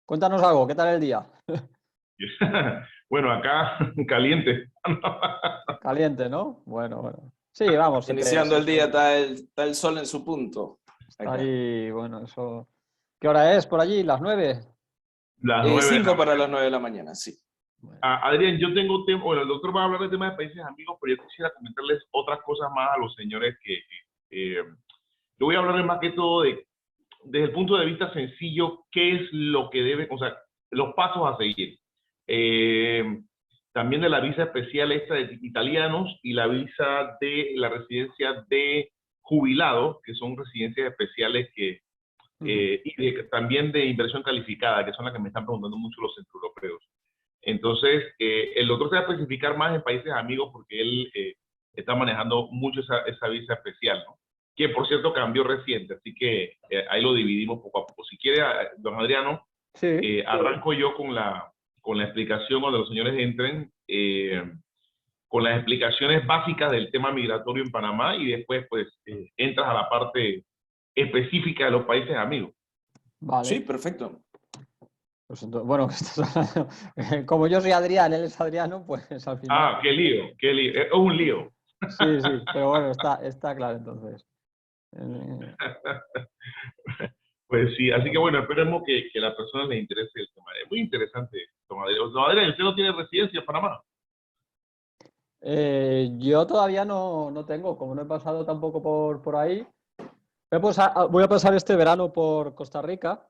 Cuéntanos algo, ¿qué tal el día? Bueno, acá caliente. Caliente, ¿no? Bueno. Sí, vamos, Iniciando el día, está el sol en su punto. está Acá. ahí, bueno, eso. ¿Qué hora es por allí? ¿Las 9? Las 9 de la 5 para mañana. las 9 de la mañana, sí. Bueno, Adrián, yo tengo tiempo, bueno, el doctor va a hablar de temas de países amigos, pero yo quisiera comentarles otras cosas más a los señores yo voy a hablarles más que todo desde el punto de vista sencillo, qué es lo que debe, o sea, los pasos a seguir. Eh, También de la visa especial esta de italianos y la visa de la residencia de jubilados, que son residencias especiales también de inversión calificada, que son las que me están preguntando mucho los centroeuropeos. Entonces, el doctor se va a especificar más en países amigos porque él está manejando mucho esa visa especial, ¿no? Que por cierto cambió reciente, así que ahí lo dividimos poco a poco. Si quiere, don Adriano, sí, arranco yo con la explicación cuando los señores entren, con las explicaciones básicas del tema migratorio en Panamá y después pues entras a la parte específica de los países amigos. vale. Sí, perfecto. Pues bueno, como yo soy Adrián, él es Adriano, pues al final. Ah, qué lío, qué lío. Es un lío. Sí, pero bueno, está claro entonces. Eh, Pues sí, así que bueno, esperemos que a la persona le interese el tema. Es muy interesante, don Adrián. Don Adrián, ¿usted no tiene residencia en Panamá? yo todavía no tengo, como no he pasado tampoco por ahí. Voy a pasar este verano por Costa Rica.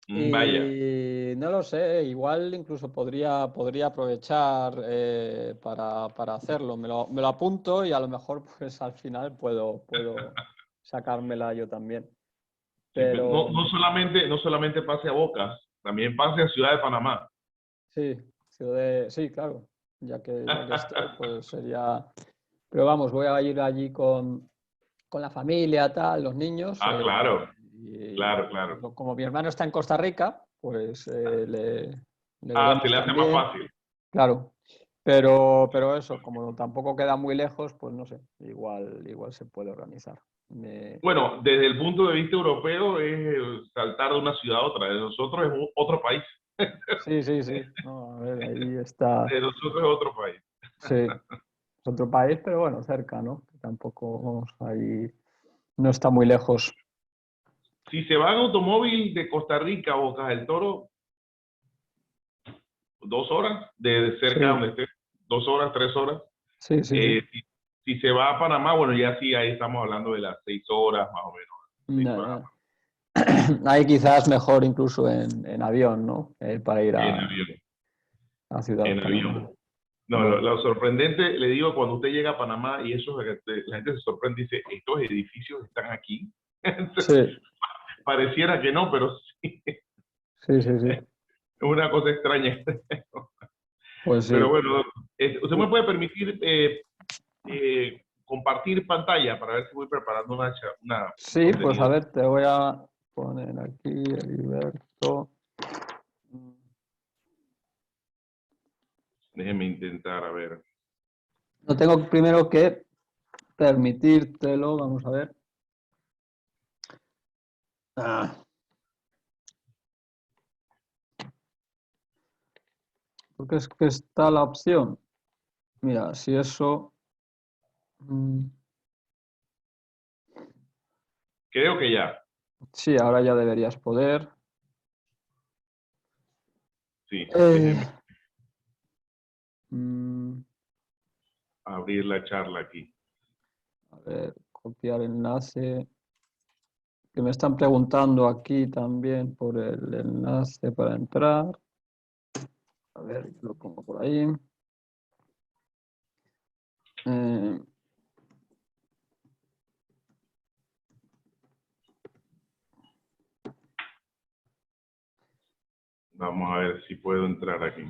Vaya. Y no lo sé, igual incluso podría aprovechar para hacerlo. Me lo apunto y a lo mejor pues al final puedo sacármela yo también. Sí, pues, Pero no solamente pase a Bocas, también pase a Ciudad de Panamá. sí, sí, claro, ya que estoy, pues sería. Pero vamos, voy a ir allí con la familia, tal, los niños. Ah, claro, Y claro, claro. como mi hermano está en Costa Rica, pues le Ah, se veremos le hace más también. fácil. Claro, pero eso, como tampoco queda muy lejos, pues no sé, igual se puede organizar. Bueno, desde el punto de vista europeo es saltar de una ciudad a otra. De nosotros es otro país. Sí. No, a ver, ahí está. De nosotros es otro país. Sí, es otro país, pero bueno, cerca, ¿no? Que tampoco ahí no está muy lejos. Si se va en automóvil de Costa Rica a Bocas del Toro, 2 horas, de cerca de Sí, donde esté, 2 horas, 3 horas. sí. Si se va a Panamá, bueno, ya sí, ahí estamos hablando de las 6 horas más o menos. 6 horas No. Ahí quizás mejor incluso en avión, ¿no? Para ir en avión. a Ciudad de En Panamá. avión. No, Bueno, lo sorprendente, le digo, cuando usted llega a Panamá y eso, la gente se sorprende y dice, ¿estos edificios están aquí? sí. Pareciera que no, pero sí, Sí. es una cosa extraña. Pues Pero sí. bueno, usted me puede permitir compartir pantalla para ver si voy preparando un Sí, pues a contenido. ver, te voy a poner aquí, Heriberto. Déjeme intentar, a ver. No tengo primero que permitírtelo, vamos a ver. Porque es que está la opción. Mira, si eso. mm, Creo que ya. Sí, ahora ya deberías poder. Sí, Eh, déjeme mm, abrir la charla aquí. a ver, copiar enlace. Que me están preguntando aquí también por el enlace para entrar. A ver, yo lo pongo por ahí. Eh, Vamos a ver si puedo entrar aquí.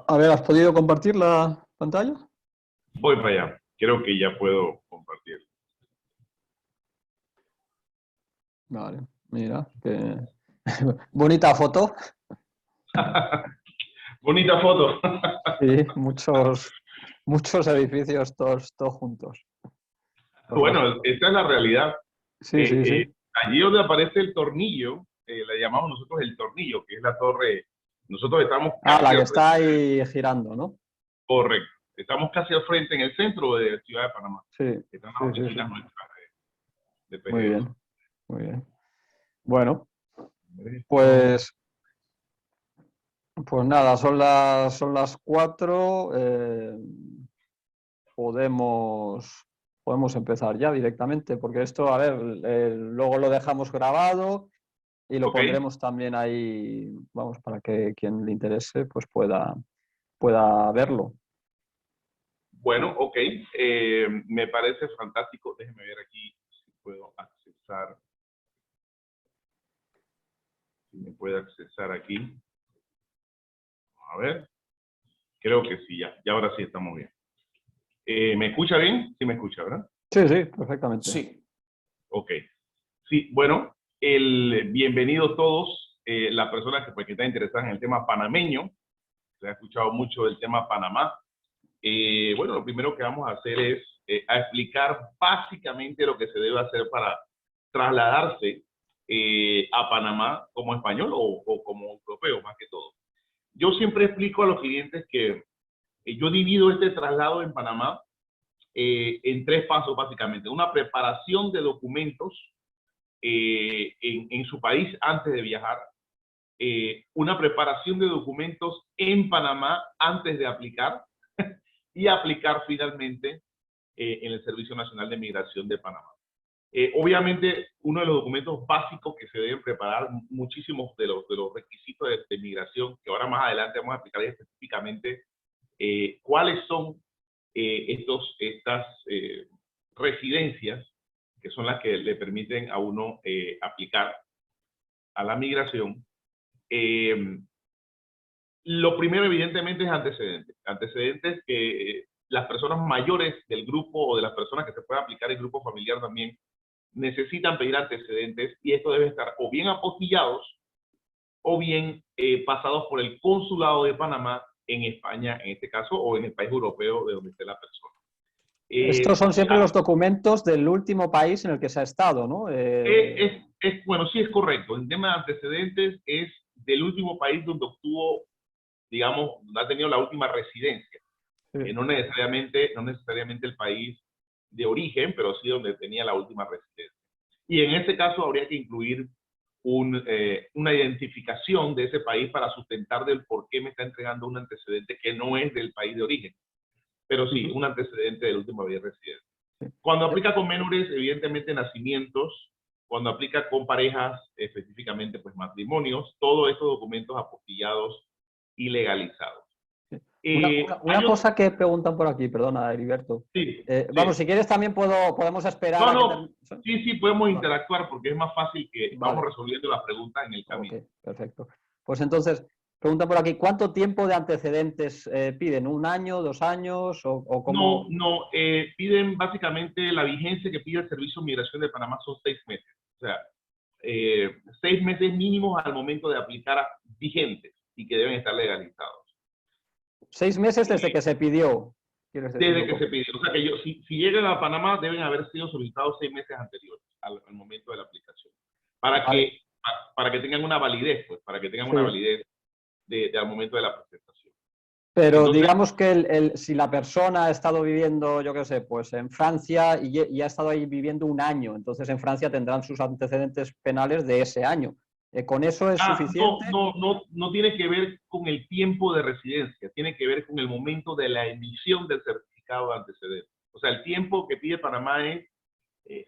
a ver, ¿has podido compartir la pantalla? Voy para allá. Creo que ya puedo compartir. Vale, mira, que bonita foto. Bonita foto. Sí, muchos edificios todos juntos. Por las Bueno, fotos. esta es la realidad. Sí. Allí donde aparece el tornillo, le llamamos nosotros el tornillo, que es la torre. Nosotros estamos Ah, casi la que al está frente. ahí girando, ¿no? Correcto. Estamos casi al frente, en el centro de Ciudad de Panamá. Sí, Están sí, las sí, oficinas sí. nuestras de Muy PGS. bien, muy bien. Bueno, Esto, pues nada, son las 4. Podemos empezar ya directamente, porque esto, a ver, luego lo dejamos grabado y lo ok, pondremos también ahí, vamos, para que quien le interese pues pueda verlo. bueno, ok. Me parece fantástico. Déjeme ver aquí si puedo accesar. Si me puede accesar aquí. A ver. Creo que sí, ya. Ya ahora sí estamos bien. ¿Me escucha bien? Sí me escucha, ¿verdad? Sí, sí, perfectamente. Sí. Ok. Sí, bueno, bienvenidos todos, las personas que están interesadas en el tema panameño. Se ha escuchado mucho del tema Panamá. Bueno, lo primero que vamos a hacer es a explicar básicamente lo que se debe hacer para trasladarse a Panamá como español o como europeo, más que todo. Yo siempre explico a los clientes que yo divido este traslado en Panamá en 3 pasos básicamente. Una preparación de documentos en su país antes de viajar. Una preparación de documentos en Panamá antes de aplicar y aplicar finalmente en el Servicio Nacional de Migración de Panamá. Obviamente, uno de los documentos básicos que se deben preparar, muchísimos de los requisitos de migración, que ahora más adelante vamos a explicar específicamente cuáles son estas residencias, que son las que le permiten a uno aplicar a la migración. Lo primero, evidentemente, es antecedentes. Antecedentes que las personas mayores del grupo o de las personas que se puedan aplicar el grupo familiar también necesitan pedir antecedentes, y esto debe estar o bien apostillados o bien pasados por el consulado de Panamá en España, en este caso, o en el país europeo de donde esté la persona. Estos son siempre los documentos del último país en el que se ha estado, ¿no? Bueno, sí, es correcto. El tema de antecedentes es del último país donde obtuvo, digamos, ha tenido la última residencia. Sí. No necesariamente el país de origen, pero sí donde tenía la última residencia. Y en este caso habría que incluir una identificación de ese país para sustentar del por qué me está entregando un antecedente que no es del país de origen, pero sí, un antecedente del último país de residencia. Cuando aplica con menores, evidentemente nacimientos. Cuando aplica con parejas, específicamente pues matrimonios, todos estos documentos apostillados y legalizados. Una cosa que preguntan por aquí, perdona, Heriberto. Sí, vamos, sí. si quieres también podemos esperar No, a que no, sí, podemos interactuar porque es más fácil que vale. vamos resolviendo las preguntas en el camino. Ok, perfecto. Pues entonces, pregunta por aquí, ¿cuánto tiempo de antecedentes piden? ¿1 año, 2 años o cómo? No, piden básicamente la vigencia que pide el Servicio de Migración de Panamá son 6 meses. O sea, 6 meses mínimos al momento de aplicar vigentes y que deben estar legalizados. 6 meses desde que se pidió. Desde que se pidió. O sea, que si llegan a Panamá deben haber sido solicitados 6 meses anteriores al momento de la aplicación. Para que tengan una validez, pues, para que tengan una validez al momento de la presentación. Pero entonces, digamos que si la persona ha estado viviendo, yo qué sé, pues en Francia y ha estado ahí viviendo 1 año, entonces en Francia tendrán sus antecedentes penales de ese año. ¿Con eso es suficiente? No tiene que ver con el tiempo de residencia, tiene que ver con el momento de la emisión del certificado de antecedentes. O sea, el tiempo que pide Panamá es,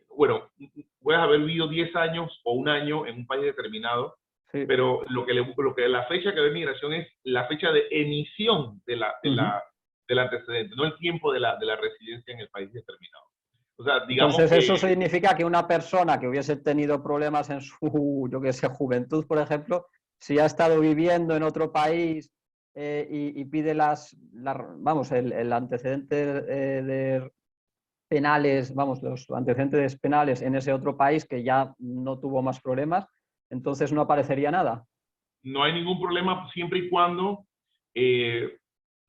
bueno, puedes haber vivido 10 años o 1 año en un país determinado, sí, pero la fecha que ve migración es la fecha de emisión del antecedente, no el tiempo de la residencia en el país determinado. O sea, digamos entonces eso significa que una persona que hubiese tenido problemas en su, yo que sé, juventud, por ejemplo, si ha estado viviendo en otro país y pide el antecedente de penales, los antecedentes penales en ese otro país que ya no tuvo más problemas, entonces no aparecería nada. No hay ningún problema siempre y cuando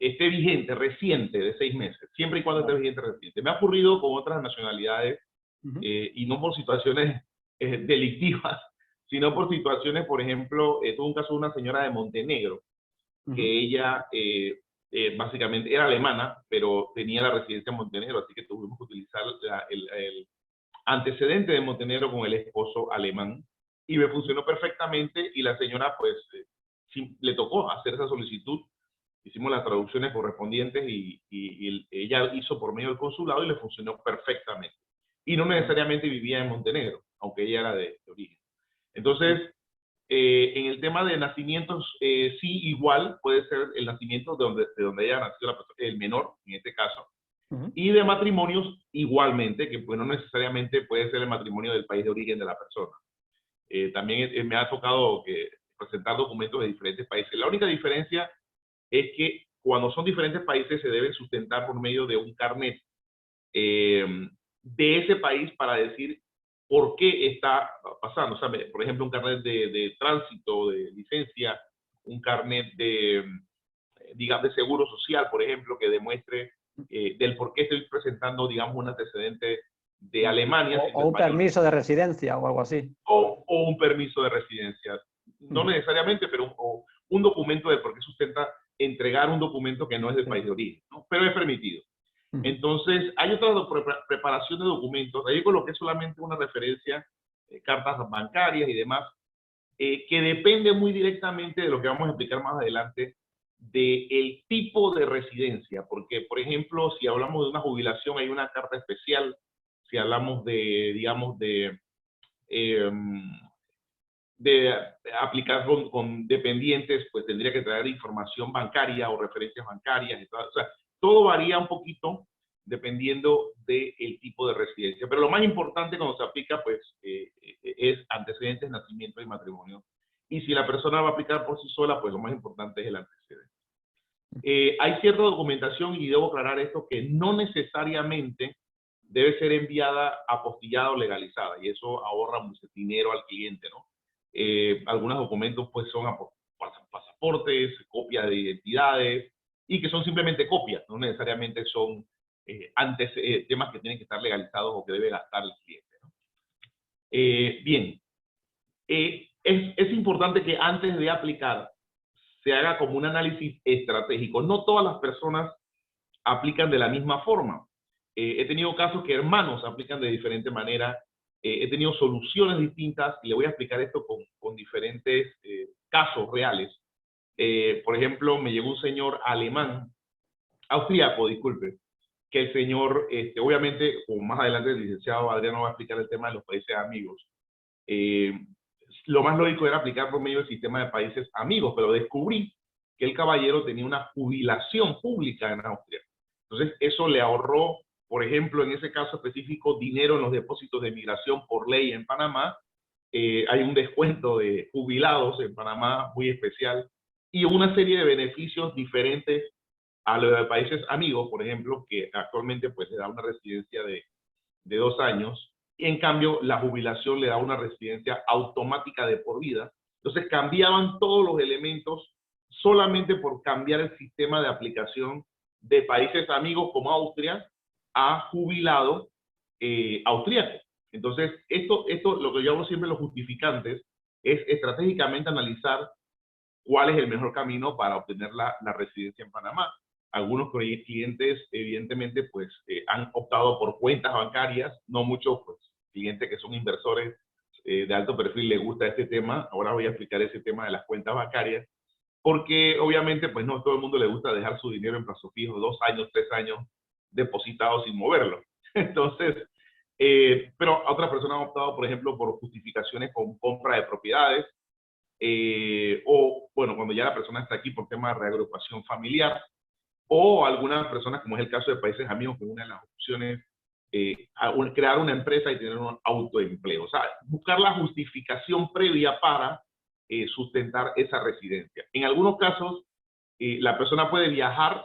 esté vigente, reciente, de 6 meses, siempre y cuando esté vigente, reciente. Me ha ocurrido con otras nacionalidades y no por situaciones delictivas, sino por situaciones, por ejemplo, tuve un caso de una señora de Montenegro, que ella básicamente era alemana, pero tenía la residencia en Montenegro, así que tuvimos que utilizar el antecedente de Montenegro con el esposo alemán, y me funcionó perfectamente, y la señora pues sí, le tocó hacer esa solicitud, hicimos las traducciones correspondientes y ella hizo por medio del consulado y le funcionó perfectamente. Y no necesariamente vivía en Montenegro, aunque ella era de origen. Entonces, en el tema de nacimientos, sí, igual puede ser el nacimiento de donde haya nacido el menor, en este caso. Y de matrimonios, igualmente, que pues no necesariamente puede ser el matrimonio del país de origen de la persona. También me ha tocado presentar documentos de diferentes países. La única diferencia es que cuando son diferentes países se deben sustentar por medio de un carnet de ese país para decir por qué está pasando. O sea, por ejemplo, un carnet de tránsito, de licencia, un carnet digamos, de seguro social, por ejemplo, que demuestre del por qué estoy presentando, digamos, un antecedente de Alemania. O un permiso de residencia o algo así. O un permiso de residencia. No necesariamente, pero un documento de por qué sustenta entregar un documento que no es del país de origen, ¿no? Pero es permitido. Entonces, hay otra preparación de documentos, ahí con lo que es solamente una referencia, cartas bancarias y demás, que depende muy directamente de lo que vamos a explicar más adelante, del tipo de residencia, porque, por ejemplo, si hablamos de una jubilación, hay una carta especial. Si hablamos de, digamos, de aplicar con dependientes, pues tendría que traer información bancaria o referencias bancarias. O sea, todo varía un poquito dependiendo del tipo de residencia. Pero lo más importante cuando se aplica, pues, es antecedentes, nacimiento y matrimonio. Y si la persona va a aplicar por sí sola, pues lo más importante es el antecedente. Hay cierta documentación, y debo aclarar esto, que no necesariamente debe ser enviada apostillada o legalizada, y eso ahorra mucho dinero al cliente, ¿no? Algunos documentos pues son pasaportes, copias de identidades, y que son simplemente copias, no necesariamente son temas que tienen que estar legalizados o que debe gastar el cliente, ¿no? Bien, es importante que antes de aplicar se haga como un análisis estratégico. No todas las personas aplican de la misma forma. He tenido casos que hermanos aplican de diferente manera. He tenido soluciones distintas, y le voy a explicar esto con diferentes casos reales. Por ejemplo, me llegó un señor alemán, austríaco, disculpe, que el señor, obviamente, como más adelante el licenciado Adriano va a explicar el tema de los países amigos, lo más lógico era aplicar por medio del sistema de países amigos, pero descubrí que el caballero tenía una jubilación pública en Austria. Entonces, eso le ahorró, por ejemplo, en ese caso específico, dinero en los depósitos de migración por ley en Panamá. Hay un descuento de jubilados en Panamá muy especial, y una serie de beneficios diferentes a los de países amigos, por ejemplo, que actualmente pues le da una residencia de 2 años, y en cambio la jubilación le da una residencia automática de por vida. Entonces cambiaban todos los elementos solamente por cambiar el sistema de aplicación de países amigos como Austria a jubilado austríaco. Entonces, esto lo que yo hablo siempre los justificantes, es estratégicamente analizar cuál es el mejor camino para obtener la residencia en Panamá. Algunos clientes, evidentemente, pues han optado por cuentas bancarias. No muchos pues, clientes que son inversores de alto perfil les gusta este tema. Ahora voy a explicar ese tema de las cuentas bancarias, porque obviamente pues no a todo el mundo le gusta dejar su dinero en plazo fijo 2 años, 3 años depositado sin moverlo. Entonces, pero otras personas han optado, por ejemplo, por justificaciones con compra de propiedades, o bueno, cuando ya la persona está aquí por tema de reagrupación familiar, o algunas personas, como es el caso de países amigos, que una de las opciones crear una empresa y tener un autoempleo. O sea, buscar la justificación previa para sustentar esa residencia. En algunos casos, la persona puede viajar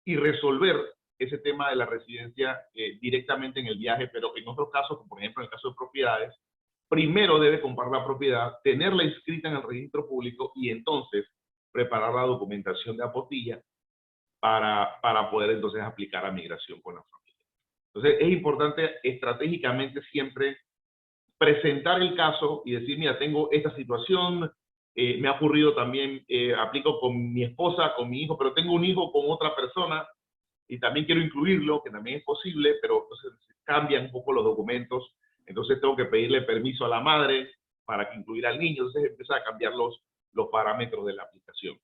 y resolver ese tema de la residencia directamente en el viaje, pero en otros casos, como por ejemplo en el caso de propiedades, primero debe comprar la propiedad, tenerla inscrita en el registro público y entonces preparar la documentación de apostilla para poder entonces aplicar a migración con la familia. Entonces es importante estratégicamente siempre presentar el caso y decir, mira, tengo esta situación, me ha ocurrido también, aplico con mi esposa, con mi hijo, pero tengo un hijo con otra persona y también quiero incluirlo, que también es posible, pero entonces cambian un poco los documentos, entonces tengo que pedirle permiso a la madre para que incluir al niño, entonces empieza a cambiar los parámetros de la aplicación.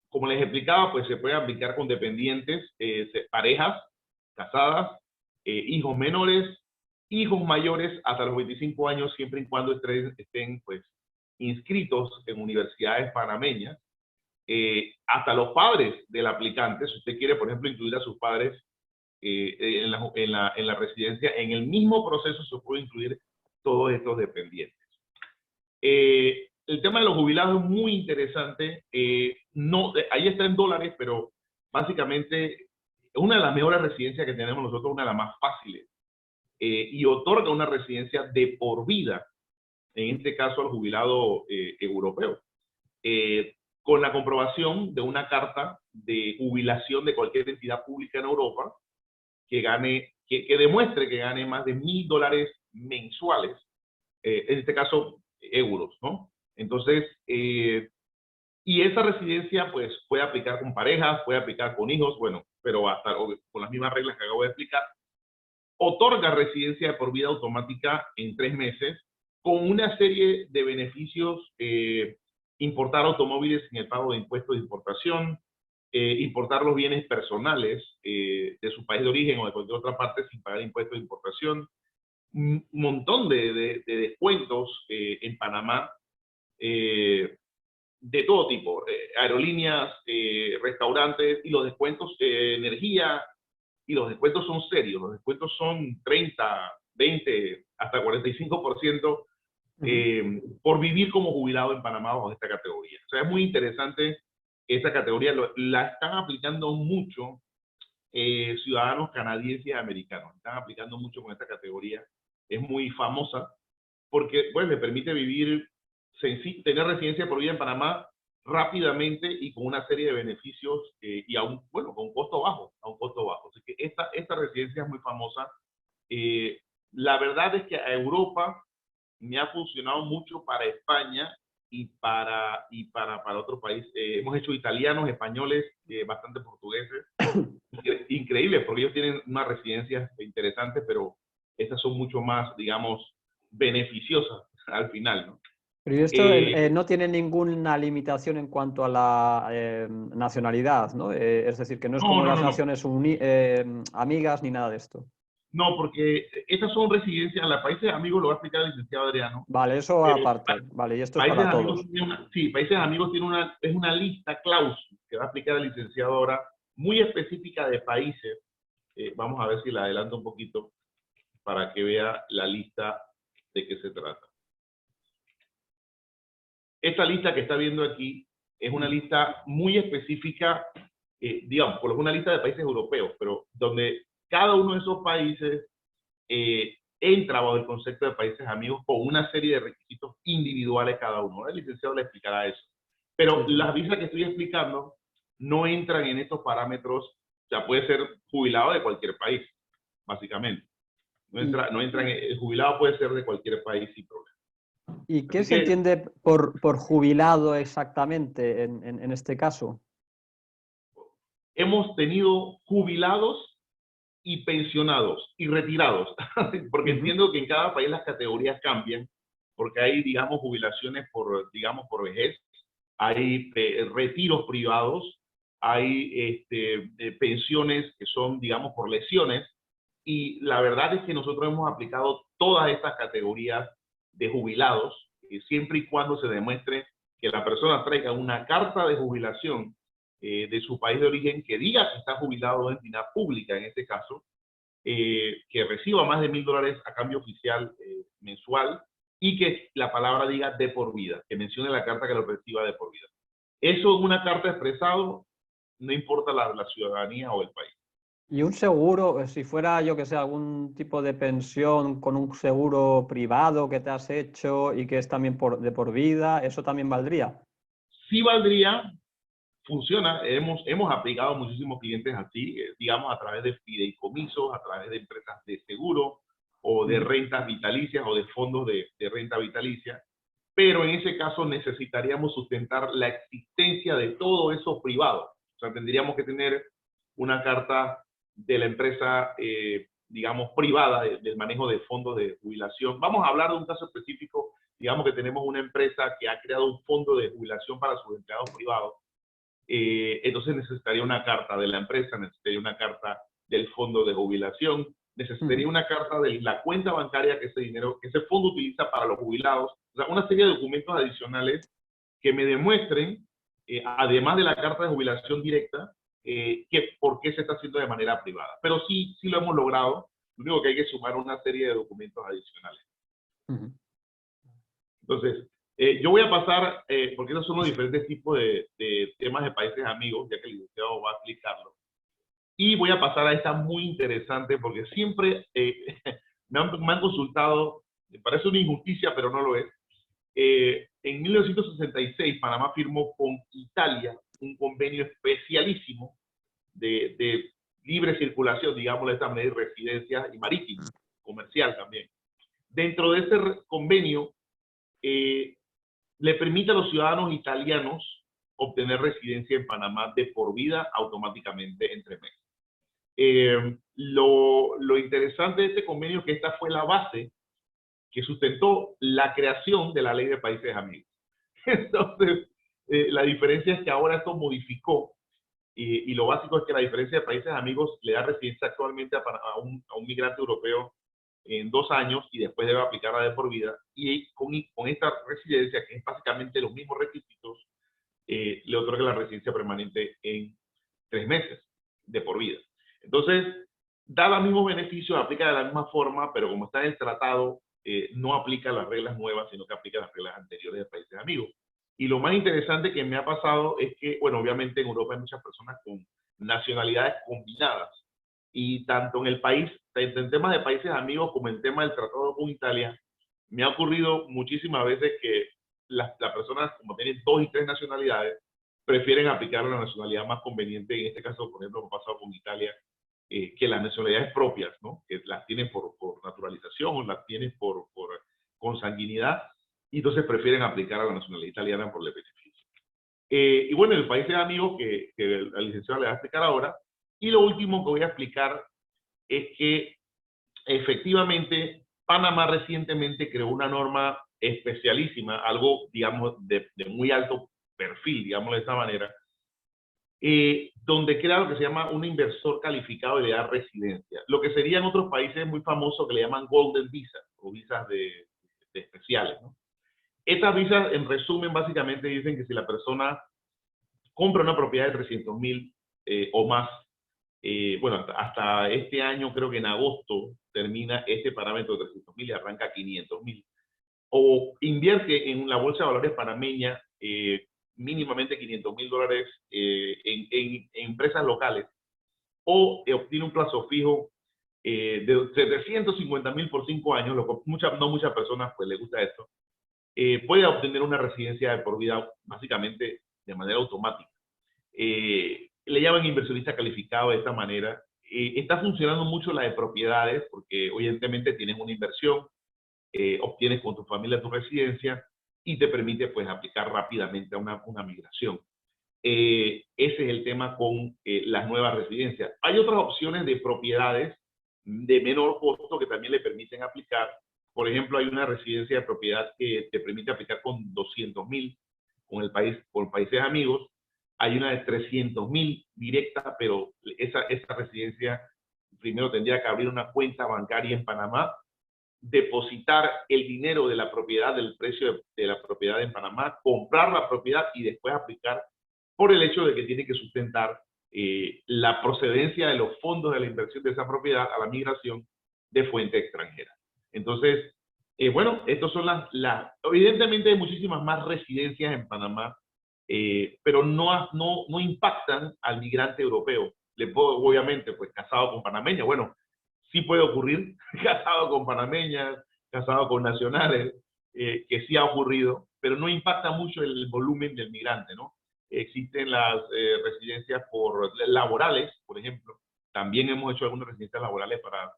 Como les explicaba, pues se puede aplicar con dependientes, parejas, casadas, hijos menores, hijos mayores hasta los 25 años, siempre y cuando estén pues, inscritos en universidades panameñas, hasta los padres del aplicante, si usted quiere, por ejemplo, incluir a sus padres en la residencia, en el mismo proceso se puede incluir todos estos dependientes. El tema de los jubilados es muy interesante, ahí está en dólares, pero básicamente es una de las mejores residencias que tenemos nosotros, una de las más fáciles, y otorga una residencia de por vida, en este caso al jubilado europeo, con la comprobación de una carta de jubilación de cualquier entidad pública en Europa que demuestre que gane más de $1.000 mensuales, en este caso euros, ¿no? Entonces, y esa residencia pues puede aplicar con parejas, puede aplicar con hijos, bueno, pero hasta con las mismas reglas que acabo de explicar. Otorga residencia de por vida automática en 3 meses, con una serie de beneficios, importar automóviles sin el pago de impuestos de importación, importar los bienes personales de su país de origen o de cualquier otra parte sin pagar impuestos de importación, un montón de descuentos en Panamá, de todo tipo, aerolíneas, restaurantes, y los descuentos de energía, y los descuentos son serios, los descuentos son 30, 20, hasta 45% por vivir como jubilado en Panamá bajo esta categoría. O sea, es muy interesante esta categoría, la están aplicando mucho ciudadanos canadienses y americanos, están aplicando mucho con esta categoría, es muy famosa, porque pues, le permite vivir, tener residencia por vida en Panamá rápidamente y con una serie de beneficios y a un, bueno, con un costo bajo, a un costo bajo. Así que esta residencia es muy famosa. La verdad es que a Europa me ha funcionado mucho para España y para otro país. Hemos hecho italianos, españoles, bastante portugueses. Increíble, porque ellos tienen unas residencias interesantes, pero estas son mucho más, digamos, beneficiosas al final, ¿no? Pero ¿y esto no tiene ninguna limitación en cuanto a la nacionalidad, ¿no? Es decir, que no es como las Naciones Amigas ni nada de esto. No, porque estas son residencias, los países amigos lo va a explicar el licenciado Adriano. Vale, eso aparte. Vale, y esto es para todos. Sí, países amigos tiene una lista clausus que va a explicar el licenciado ahora, muy específica de países. Vamos a ver si la adelanto un poquito para que vea la lista de qué se trata. Esta lista que está viendo aquí es una lista muy específica, digamos, por una lista de países europeos, pero donde cada uno de esos países entra bajo el concepto de países amigos con una serie de requisitos individuales cada uno. El licenciado le explicará eso. Pero las visas que estoy explicando no entran en estos parámetros, o sea, puede ser jubilado de cualquier país, básicamente. El jubilado puede ser de cualquier país sin problema. ¿Y qué se entiende por jubilado exactamente en este caso? Hemos tenido jubilados y pensionados y retirados, porque entiendo que en cada país las categorías cambian, porque hay, digamos, jubilaciones por vejez, hay retiros privados, hay pensiones que son, digamos, por lesiones, y la verdad es que nosotros hemos aplicado todas estas categorías de jubilados, siempre y cuando se demuestre que la persona traiga una carta de jubilación de su país de origen que diga que está jubilado en entidad pública, en este caso, que reciba más de $1.000 a cambio oficial mensual, y que la palabra diga de por vida, que mencione la carta que lo reciba de por vida. Eso es una carta expresado, no importa la ciudadanía o el país. ¿Y un seguro, si fuera, yo que sé, algún tipo de pensión con un seguro privado que te has hecho y que es también de por vida, eso también valdría? Sí valdría, funciona. Hemos aplicado muchísimos clientes así, digamos, a través de fideicomisos, a través de empresas de seguro, o de rentas vitalicias o de fondos de renta vitalicia, pero en ese caso necesitaríamos sustentar la existencia de todo eso privado. O sea, tendríamos que tener una carta de la empresa, digamos, privada del manejo de fondos de jubilación. Vamos a hablar de un caso específico. Digamos que tenemos una empresa que ha creado un fondo de jubilación para sus empleados privados. Entonces necesitaría una carta de la empresa, necesitaría una carta del fondo de jubilación, necesitaría una carta de la cuenta bancaria que ese dinero, que ese fondo utiliza para los jubilados. O sea, una serie de documentos adicionales que me demuestren, además de la carta de jubilación directa, que por qué se está haciendo de manera privada. Pero sí lo hemos logrado. Lo único que hay que sumar una serie de documentos adicionales. Entonces, yo voy a pasar, porque esos son los diferentes tipos de temas de países amigos, ya que el licenciado va a explicarlo. Y voy a pasar a esta muy interesante, porque siempre me han consultado, me parece una injusticia, pero no lo es. En 1966, Panamá firmó con Italia un convenio especialísimo de libre circulación, digámoslo de esta manera, y residencia y marítima, comercial también. Dentro de ese convenio, le permite a los ciudadanos italianos obtener residencia en Panamá de por vida automáticamente en 3 meses. Lo interesante de este convenio es que esta fue la base que sustentó la creación de la Ley de Países Amigos. Entonces, la diferencia es que ahora esto modificó, y lo básico es que la diferencia de países amigos le da residencia actualmente a un migrante europeo en 2 años y después debe aplicarla de por vida, y con esta residencia, que es básicamente los mismos requisitos, le otorga la residencia permanente en 3 meses de por vida. Entonces, da los mismos beneficios, aplica de la misma forma, pero como está en el tratado, no aplica las reglas nuevas, sino que aplica las reglas anteriores de países amigos. Y lo más interesante que me ha pasado es que, bueno, obviamente en Europa hay muchas personas con nacionalidades combinadas, y tanto en el país, tanto en temas de países amigos como en tema del tratado con Italia, me ha ocurrido muchísimas veces que las personas, como tienen 2 y 3 nacionalidades, prefieren aplicar la nacionalidad más conveniente. En este caso, por ejemplo, me ha pasado con Italia, que las nacionalidades propias, ¿no? Que las tienen por naturalización o las tienen por consanguinidad, y entonces prefieren aplicar a la nacionalidad italiana por el beneficio. Y bueno, el país de amigos que la licenciada le va a explicar ahora. Y lo último que voy a explicar es que efectivamente Panamá recientemente creó una norma especialísima, algo, digamos, de muy alto perfil, digamos de esta manera, donde crea lo que se llama un inversor calificado y le da residencia. Lo que sería en otros países muy famoso que le llaman Golden Visa, o visas de especiales, ¿no? Estas visas, en resumen, básicamente dicen que si la persona compra una propiedad de 300,000 o más, bueno, hasta este año, creo que en agosto, termina este parámetro de 300,000 y arranca 500,000. O invierte en la bolsa de valores panameña mínimamente $500,000 en empresas locales, o obtiene un plazo fijo de 750,000 por 5 años, lo que no muchas personas pues les gusta esto, puede obtener una residencia de por vida básicamente de manera automática. Le llaman inversionista calificado de esta manera. Está funcionando mucho la de propiedades, porque evidentemente tienes una inversión, obtienes con tu familia tu residencia y te permite pues aplicar rápidamente a una migración. Ese es el tema con las nuevas residencias. Hay otras opciones de propiedades de menor costo que también le permiten aplicar. Por ejemplo, hay una residencia de propiedad que te permite aplicar con 200,000 con países amigos. Hay una de 300,000 directa, pero esa residencia primero tendría que abrir una cuenta bancaria en Panamá, depositar el dinero de la propiedad, del precio de la propiedad en Panamá, comprar la propiedad y después aplicar, por el hecho de que tiene que sustentar la procedencia de los fondos de la inversión de esa propiedad a la migración de fuente extranjera. Entonces, bueno, estos son evidentemente hay muchísimas más residencias en Panamá, pero no impactan al migrante europeo. Obviamente, pues casado con panameña, bueno, sí puede ocurrir, casado con panameñas, casado con nacionales, que sí ha ocurrido, pero no impacta mucho el volumen del migrante, ¿no? Existen las residencias laborales, por ejemplo. También hemos hecho algunas residencias laborales para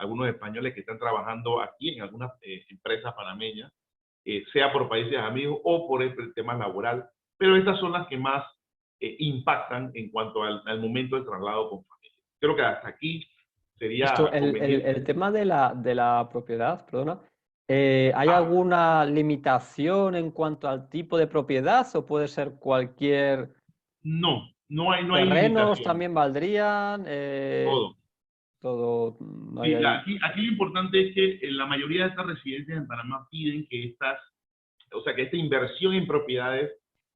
algunos españoles que están trabajando aquí en algunas empresas panameñas, sea por países amigos o por el tema laboral, pero estas son las que más impactan en cuanto al momento del traslado con familia. Creo que hasta aquí sería Esto, conveniente. el tema de la propiedad, perdona, ¿hay alguna limitación en cuanto al tipo de propiedad o puede ser cualquier No hay terrenos limitación. también valdrían? Todo. Todo, no hay Sí, ahí. aquí lo importante es que la mayoría de estas residencias en Panamá piden que que esta inversión en propiedades,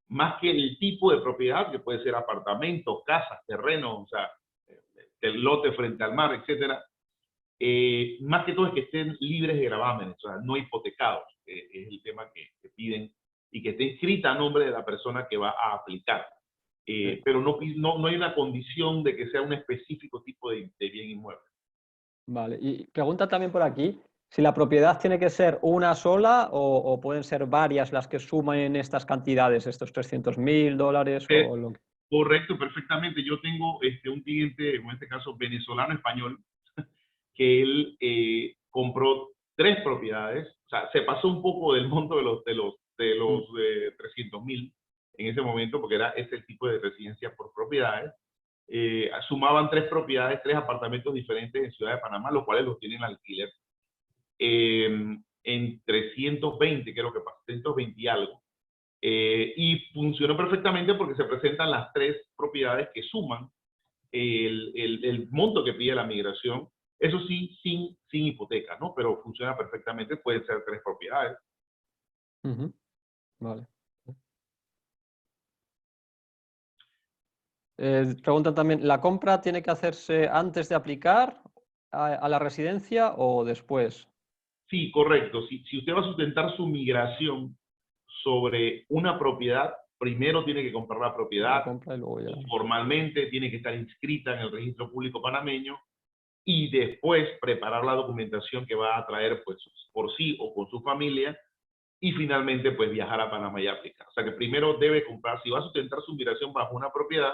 más que el tipo de propiedad, que puede ser apartamentos, casas, terrenos, o sea, el lote frente al mar, etcétera, más que todo es que estén libres de gravámenes, o sea, no hipotecados, es el tema que piden, y que esté inscrita a nombre de la persona que va a aplicar. Sí. Pero no hay una condición de que sea un específico tipo de bien inmueble. Vale, y pregunta también por aquí, si la propiedad tiene que ser una sola o pueden ser varias las que suman en estas cantidades, estos $300.000 Eh, o lo que... Correcto, perfectamente. Yo tengo un cliente, en este caso venezolano-español, que él compró 3 propiedades, o sea, se pasó un poco del monto de los 300.000 en ese momento, porque era ese tipo de residencia por propiedades. Sumaban 3 propiedades, 3 apartamentos diferentes en Ciudad de Panamá, los cuales los tienen alquiler en 320, creo que pasó, 320 y algo. Y funcionó perfectamente porque se presentan las 3 propiedades que suman el monto que pide la migración. Eso sí, sin hipoteca, ¿no? Pero funciona perfectamente, pueden ser 3 propiedades. Vale. Preguntan también, ¿la compra tiene que hacerse antes de aplicar a la residencia o después? Sí, correcto. Si usted va a sustentar su migración sobre una propiedad, primero tiene que comprar la La propiedad, compra y luego ya. formalmente tiene que estar inscrita en el registro público panameño, y después preparar la documentación que va a traer pues por sí o con su familia, y finalmente pues viajar a Panamá y aplicar. O sea que primero debe comprar, si va a sustentar su migración bajo una propiedad,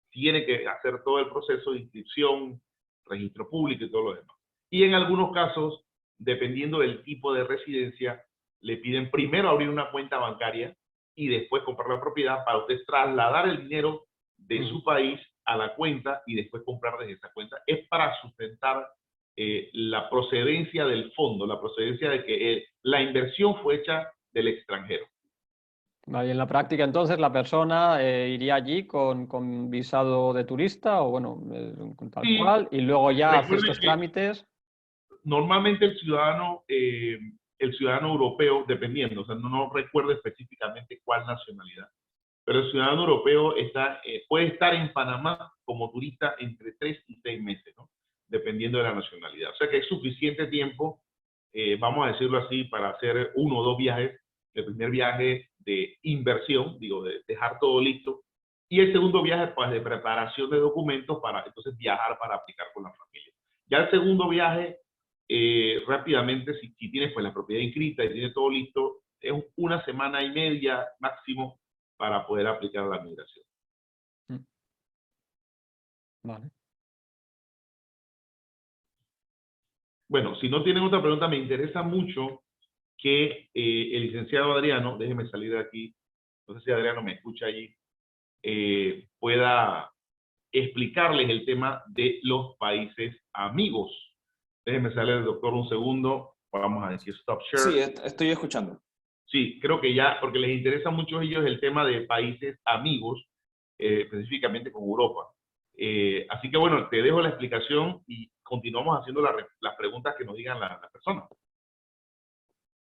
tiene que hacer todo el proceso de inscripción, registro público y todo lo demás. Y en algunos casos, dependiendo del tipo de residencia, le piden primero abrir una cuenta bancaria y después comprar la propiedad para usted trasladar el dinero de su país a la cuenta y después comprar desde esa cuenta. Es para sustentar la procedencia del fondo, la procedencia de que la inversión fue hecha del extranjero. Vale, y en la práctica entonces la persona iría allí con visado de turista o bueno, tal Sí, cual, y luego ya hace recuerde estos que trámites. normalmente el ciudadano europeo, dependiendo, o sea, no recuerdo específicamente cuál nacionalidad, pero el ciudadano europeo puede estar en Panamá como turista entre 3 y 6 meses, ¿no? Dependiendo de la nacionalidad. O sea que es suficiente tiempo, vamos a decirlo así, para hacer 1 o 2 viajes. El primer viaje de inversión, digo, de dejar todo listo, y el segundo viaje pues, de preparación de documentos para entonces viajar para aplicar con la familia. Ya el segundo viaje, rápidamente, si tienes pues la propiedad inscrita y tienes todo listo, es 1 semana y media máximo para poder aplicar la migración. Vale. Bueno, si no tienen otra pregunta, me interesa mucho que el licenciado Adriano, déjeme salir de aquí, no sé si Adriano me escucha allí, pueda explicarles el tema de los países amigos. Déjenme salir, doctor, un segundo. Vamos a decir stop share. Sí, estoy escuchando. Sí, creo que ya, porque les interesa mucho a ellos el tema de países amigos, específicamente con Europa. Así que bueno, te dejo la explicación y continuamos haciendo las preguntas que nos digan las personas.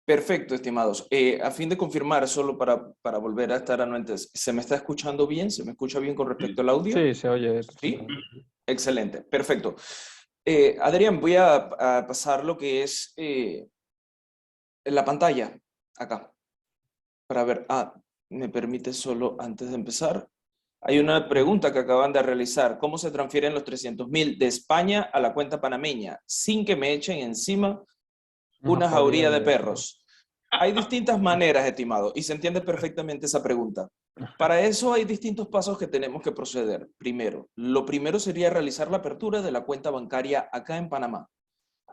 Perfecto, estimados. A fin de confirmar, solo para volver a estar anuentes, ¿se me está escuchando bien? ¿Se me escucha bien con respecto al audio? Sí, se oye. ¿Sí? Excelente, perfecto. Adrián, voy a pasar lo que es en la pantalla, acá, para ver. ¿Me permite solo antes de empezar? Hay una pregunta que acaban de realizar. ¿Cómo se transfieren los 300.000 de España a la cuenta panameña sin que me echen encima una jauría de perros? Hay distintas maneras, estimado, y se entiende perfectamente esa pregunta. Para eso hay distintos pasos que tenemos que proceder. Lo primero sería realizar la apertura de la cuenta bancaria acá en Panamá.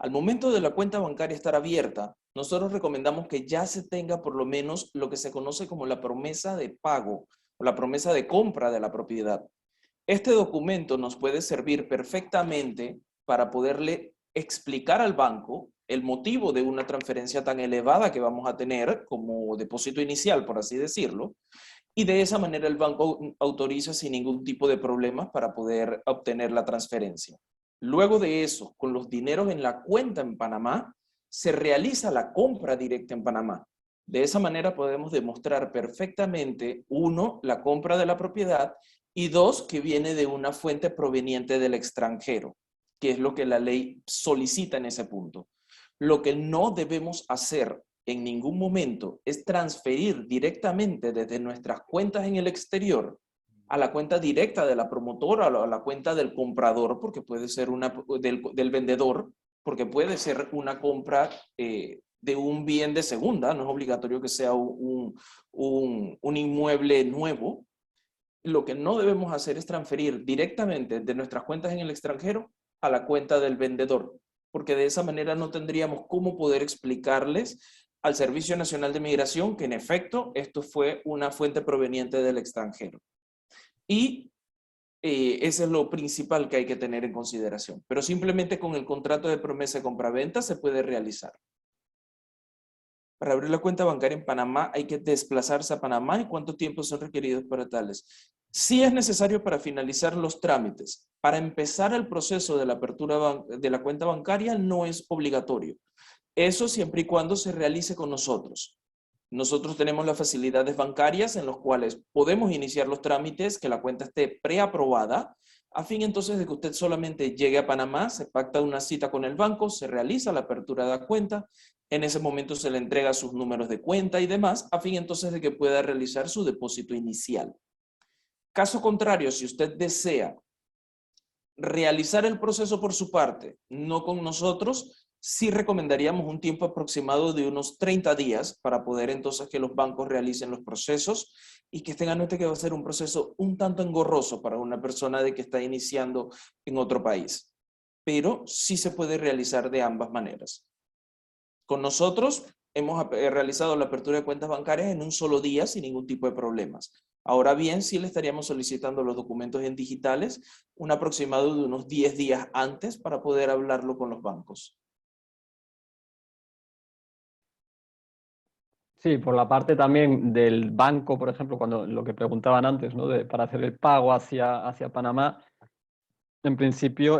Al momento de la cuenta bancaria estar abierta, nosotros recomendamos que ya se tenga por lo menos lo que se conoce como la promesa de pago o la promesa de compra de la propiedad. Este documento nos puede servir perfectamente para poderle explicar al banco el motivo de una transferencia tan elevada que vamos a tener como depósito inicial, por así decirlo, y de esa manera el banco autoriza sin ningún tipo de problemas para poder obtener la transferencia. Luego de eso, con los dineros en la cuenta en Panamá, se realiza la compra directa en Panamá. De esa manera podemos demostrar perfectamente, uno, la compra de la propiedad y dos, que viene de una fuente proveniente del extranjero, que es lo que la ley solicita en ese punto. Lo que no debemos hacer en ningún momento es transferir directamente desde nuestras cuentas en el exterior a la cuenta directa de la promotora o a la cuenta del comprador, porque puede ser del vendedor, porque puede ser una compra de un bien de segunda, no es obligatorio que sea un inmueble nuevo. Lo que no debemos hacer es transferir directamente de nuestras cuentas en el extranjero a la cuenta del vendedor, porque de esa manera no tendríamos cómo poder explicarles al Servicio Nacional de Migración que en efecto esto fue una fuente proveniente del extranjero. Y eso es lo principal que hay que tener en consideración. Pero simplemente con el contrato de promesa de compraventa se puede realizar. Para abrir la cuenta bancaria en Panamá hay que desplazarse a Panamá y cuánto tiempo son requeridos para tales. Sí es necesario para finalizar los trámites. Para empezar el proceso de la apertura de la cuenta bancaria no es obligatorio. Eso siempre y cuando se realice con nosotros. Nosotros tenemos las facilidades bancarias en las cuales podemos iniciar los trámites, que la cuenta esté preaprobada, a fin entonces de que usted solamente llegue a Panamá, se pacta una cita con el banco, se realiza la apertura de la cuenta, en ese momento se le entrega sus números de cuenta y demás, a fin entonces de que pueda realizar su depósito inicial. Caso contrario, si usted desea realizar el proceso por su parte, no con nosotros, sí recomendaríamos un tiempo aproximado de unos 30 días para poder entonces que los bancos realicen los procesos y que estén en mente que va a ser un proceso un tanto engorroso para una persona de que está iniciando en otro país. Pero sí se puede realizar de ambas maneras. Con nosotros hemos realizado la apertura de cuentas bancarias en un solo día sin ningún tipo de problemas. Ahora bien, sí le estaríamos solicitando los documentos en digitales, un aproximado de unos 10 días antes para poder hablarlo con los bancos. Sí, por la parte también del banco, por ejemplo, cuando lo que preguntaban antes, ¿no? Para hacer el pago hacia Panamá, en principio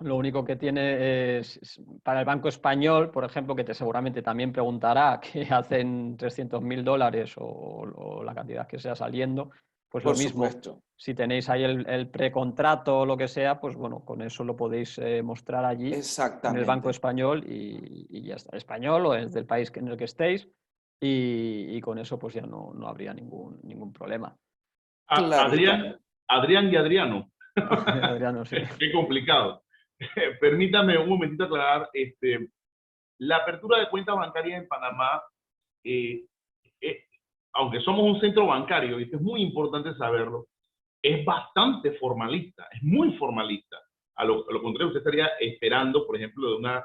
lo único que tiene es para el banco español, por ejemplo, que seguramente también preguntará qué hacen $300.000 o la cantidad que sea saliendo, pues lo Por mismo. supuesto. Si tenéis ahí el precontrato o lo que sea, pues bueno, con eso lo podéis mostrar allí en el Banco Exactamente. Español y ya está, español o es del país en el que estéis y con eso pues ya no habría ningún problema. Claro está. Adrián y Adriano. Adriano, sí. Qué complicado. Permítame un momentito aclarar, la apertura de cuentas bancarias en Panamá, eh, eh, aunque somos un centro bancario, y esto es muy importante saberlo, es bastante formalista, es muy formalista. A lo contrario, usted estaría esperando, por ejemplo, de una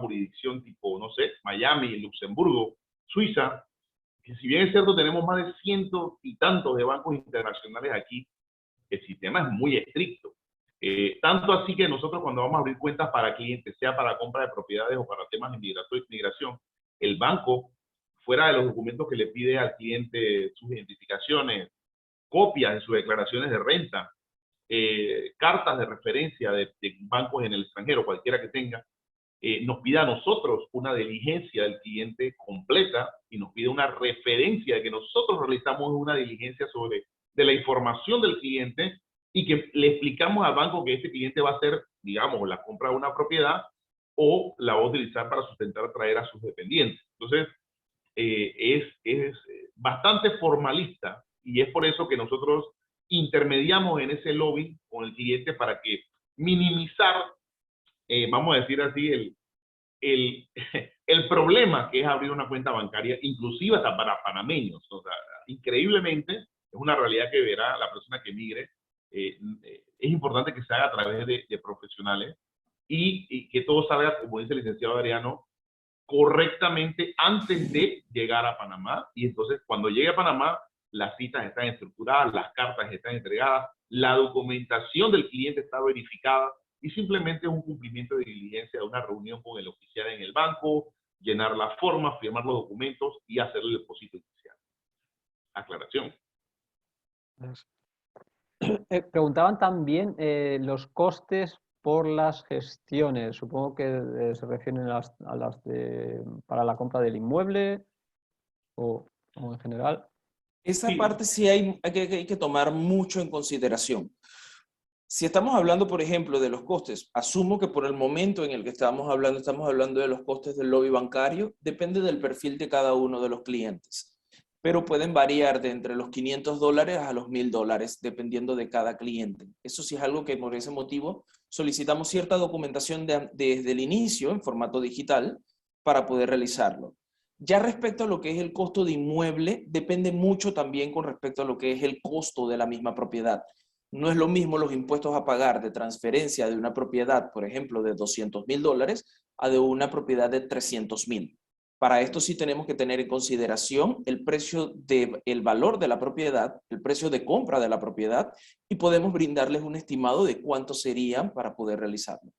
jurisdicción tipo, no sé, Miami, Luxemburgo, Suiza, que si bien es cierto, tenemos más de cientos y tantos de bancos internacionales aquí, el sistema es muy estricto. Tanto así que nosotros cuando vamos a abrir cuentas para clientes, sea para compra de propiedades o para temas de migración, el banco, fuera de los documentos que le pide al cliente, sus identificaciones, copias de sus declaraciones de renta, cartas de referencia de bancos en el extranjero, cualquiera que tenga, nos pide a nosotros una diligencia del cliente completa y nos pide una referencia de que nosotros realizamos una diligencia de la información del cliente y que le explicamos al banco que ese cliente va a hacer, digamos, la compra de una propiedad o la va a utilizar para sustentar, traer a sus dependientes. Entonces, es bastante formalista y es por eso que nosotros intermediamos en ese lobby con el cliente para que minimizar, vamos a decir así, el, el problema que es abrir una cuenta bancaria, inclusive hasta para panameños. O sea, increíblemente, es una realidad que verá la persona que migre. Es importante que se haga a través de profesionales y que todo salga, como dice el licenciado Adriano, correctamente antes de llegar a Panamá. Y entonces cuando llegue a Panamá, las citas están estructuradas, las cartas están entregadas, la documentación del cliente está verificada y simplemente es un cumplimiento de diligencia de una reunión con el oficial en el banco, llenar las formas, firmar los documentos y hacer el depósito inicial. Aclaración. Preguntaban también los costes por las gestiones. Supongo que se refieren a las para la compra del inmueble o en general. Esa Sí. parte sí hay que tomar mucho en consideración. Si estamos hablando, por ejemplo, de los costes, asumo que por el momento en el que estamos hablando de los costes del lobby bancario, depende del perfil de cada uno de los clientes, pero pueden variar de entre los $500 a los $1000, dependiendo de cada cliente. Eso sí es algo que por ese motivo solicitamos cierta documentación desde el inicio en formato digital para poder realizarlo. Ya respecto a lo que es el costo de inmueble, depende mucho también con respecto a lo que es el costo de la misma propiedad. No es lo mismo los impuestos a pagar de transferencia de una propiedad, por ejemplo, de $200,000 a de una propiedad de 300,000. Para esto sí tenemos que tener en consideración el precio el valor de la propiedad, el precio de compra de la propiedad, y podemos brindarles un estimado de cuánto serían para poder realizarlo.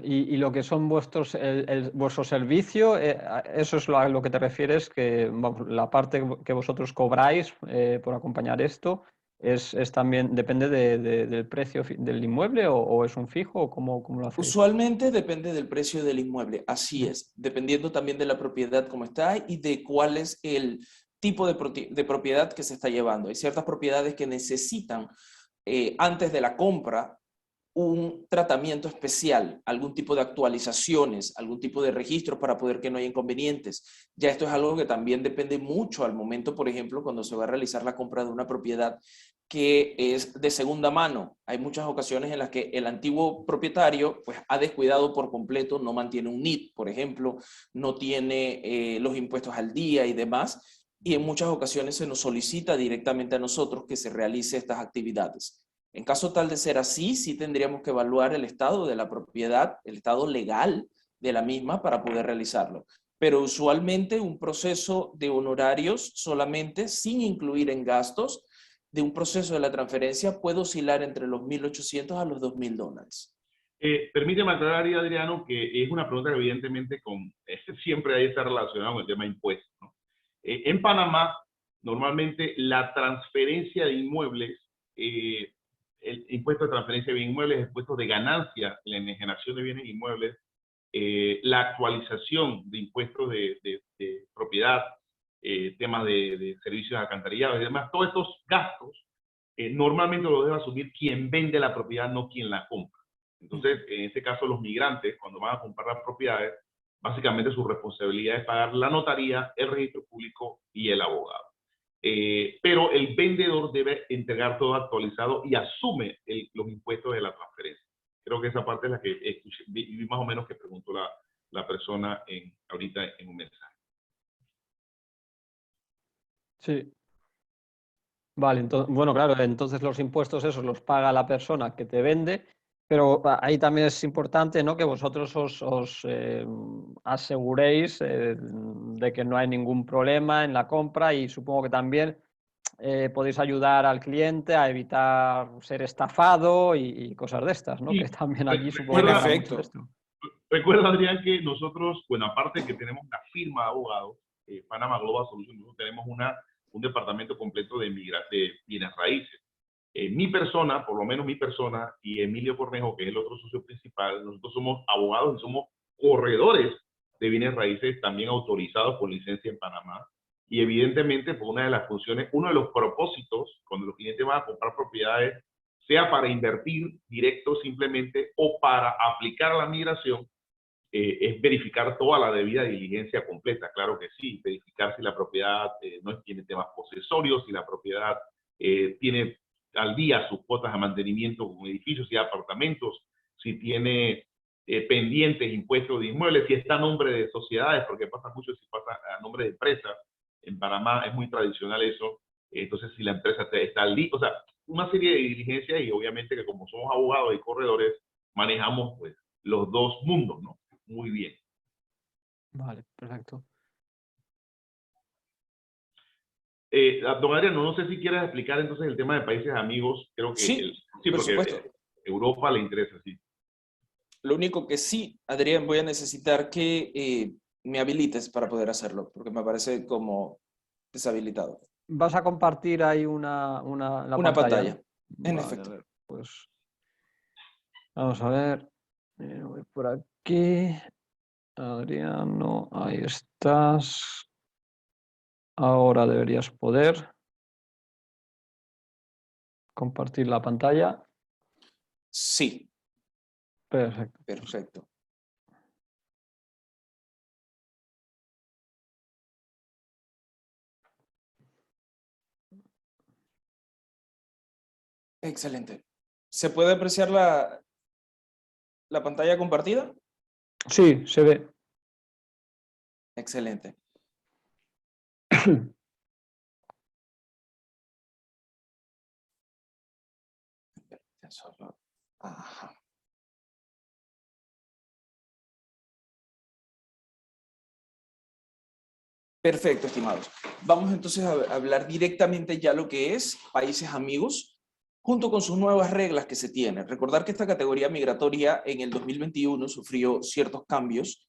Y lo que son vuestro servicio, eso es a lo que te refieres, que la parte que vosotros cobráis por acompañar esto es también, depende del precio del inmueble o es un fijo o cómo lo hacéis. Usualmente depende del precio del inmueble, así es, dependiendo también de la propiedad como está y de cuál es el tipo de propiedad que se está llevando. Hay ciertas propiedades que necesitan antes de la compra un tratamiento especial, algún tipo de actualizaciones, algún tipo de registro para poder que no haya inconvenientes. Ya esto es algo que también depende mucho al momento, por ejemplo, cuando se va a realizar la compra de una propiedad que es de segunda mano. Hay muchas ocasiones en las que el antiguo propietario pues, ha descuidado por completo, no mantiene un NIT, por ejemplo, no tiene los impuestos al día y demás, y en muchas ocasiones se nos solicita directamente a nosotros que se realice estas actividades. En caso tal de ser así, sí tendríamos que evaluar el estado de la propiedad, el estado legal de la misma para poder realizarlo. Pero usualmente un proceso de honorarios solamente, sin incluir en gastos, de un proceso de la transferencia puede oscilar entre los $1,800 a los $2,000. Permíteme aclarar, Adriano, que es una pregunta que evidentemente siempre hay estar relacionada con el tema de impuestos, ¿no? En Panamá, normalmente la transferencia de inmuebles, el impuesto de transferencia de bienes inmuebles, el impuesto de ganancia en la enajenación de bienes inmuebles, la actualización de impuestos de propiedad, temas de servicios de alcantarillado y demás, todos estos gastos normalmente los debe asumir quien vende la propiedad, no quien la compra. Entonces, en este caso, los migrantes, cuando van a comprar las propiedades, básicamente su responsabilidad es pagar la notaría, el registro público y el abogado. Pero el vendedor debe entregar todo actualizado y asume los impuestos de la transferencia. Creo que esa parte es la que vi más o menos que preguntó la persona ahorita en un mensaje. Sí. Vale, bueno, claro, entonces los impuestos esos los paga la persona que te vende, pero ahí también es importante, ¿no?, que vosotros os aseguréis de que no hay ningún problema en la compra y supongo que también podéis ayudar al cliente a evitar ser estafado y cosas de estas, ¿no? Sí. Que también allí supongo que habrá mucho de esto. Recuerda, Adrián, que nosotros, bueno, aparte que tenemos la firma de abogados, Panama Global Solutions, nosotros tenemos un departamento completo de bienes raíces. Mi persona, por lo menos mi persona, y Emilio Cornejo, que es el otro socio principal, nosotros somos abogados y somos corredores de bienes raíces también autorizados por licencia en Panamá. Y evidentemente, por una de las funciones, uno de los propósitos, cuando los clientes van a comprar propiedades, sea para invertir directo simplemente o para aplicar a la migración, es verificar toda la debida diligencia completa, claro que sí, verificar si la propiedad no tiene temas posesorios, si la propiedad tiene al día sus cuotas de mantenimiento con edificios y apartamentos, si tiene pendientes impuestos de inmuebles, si está a nombre de sociedades, porque pasa mucho si pasa a nombre de empresas. En Panamá es muy tradicional eso. Entonces, si la empresa está al día, o sea, una serie de diligencias y obviamente que como somos abogados y corredores, manejamos pues los dos mundos, ¿no? Muy bien. Vale, perfecto. Don Adriano, no sé si quieres explicar entonces el tema de países amigos. Creo que Sí, sí, por porque supuesto. Europa le interesa, sí. Lo único que sí, Adrián, voy a necesitar que me habilites para poder hacerlo, porque me parece como deshabilitado. Vas a compartir ahí la Una pantalla, pantalla, ¿no? en Vale, a efecto. ver, pues vamos a ver. Voy por aquí. Adriano, ahí estás. Ahora deberías poder compartir la pantalla. Sí, Perfecto. perfecto. Excelente. ¿Se puede apreciar la pantalla compartida? Sí, se ve. Excelente. Ajá. Perfecto, estimados. Vamos entonces a hablar directamente ya lo que es países amigos, junto con sus nuevas reglas que se tienen. Recordar que esta categoría migratoria en el 2021 sufrió ciertos cambios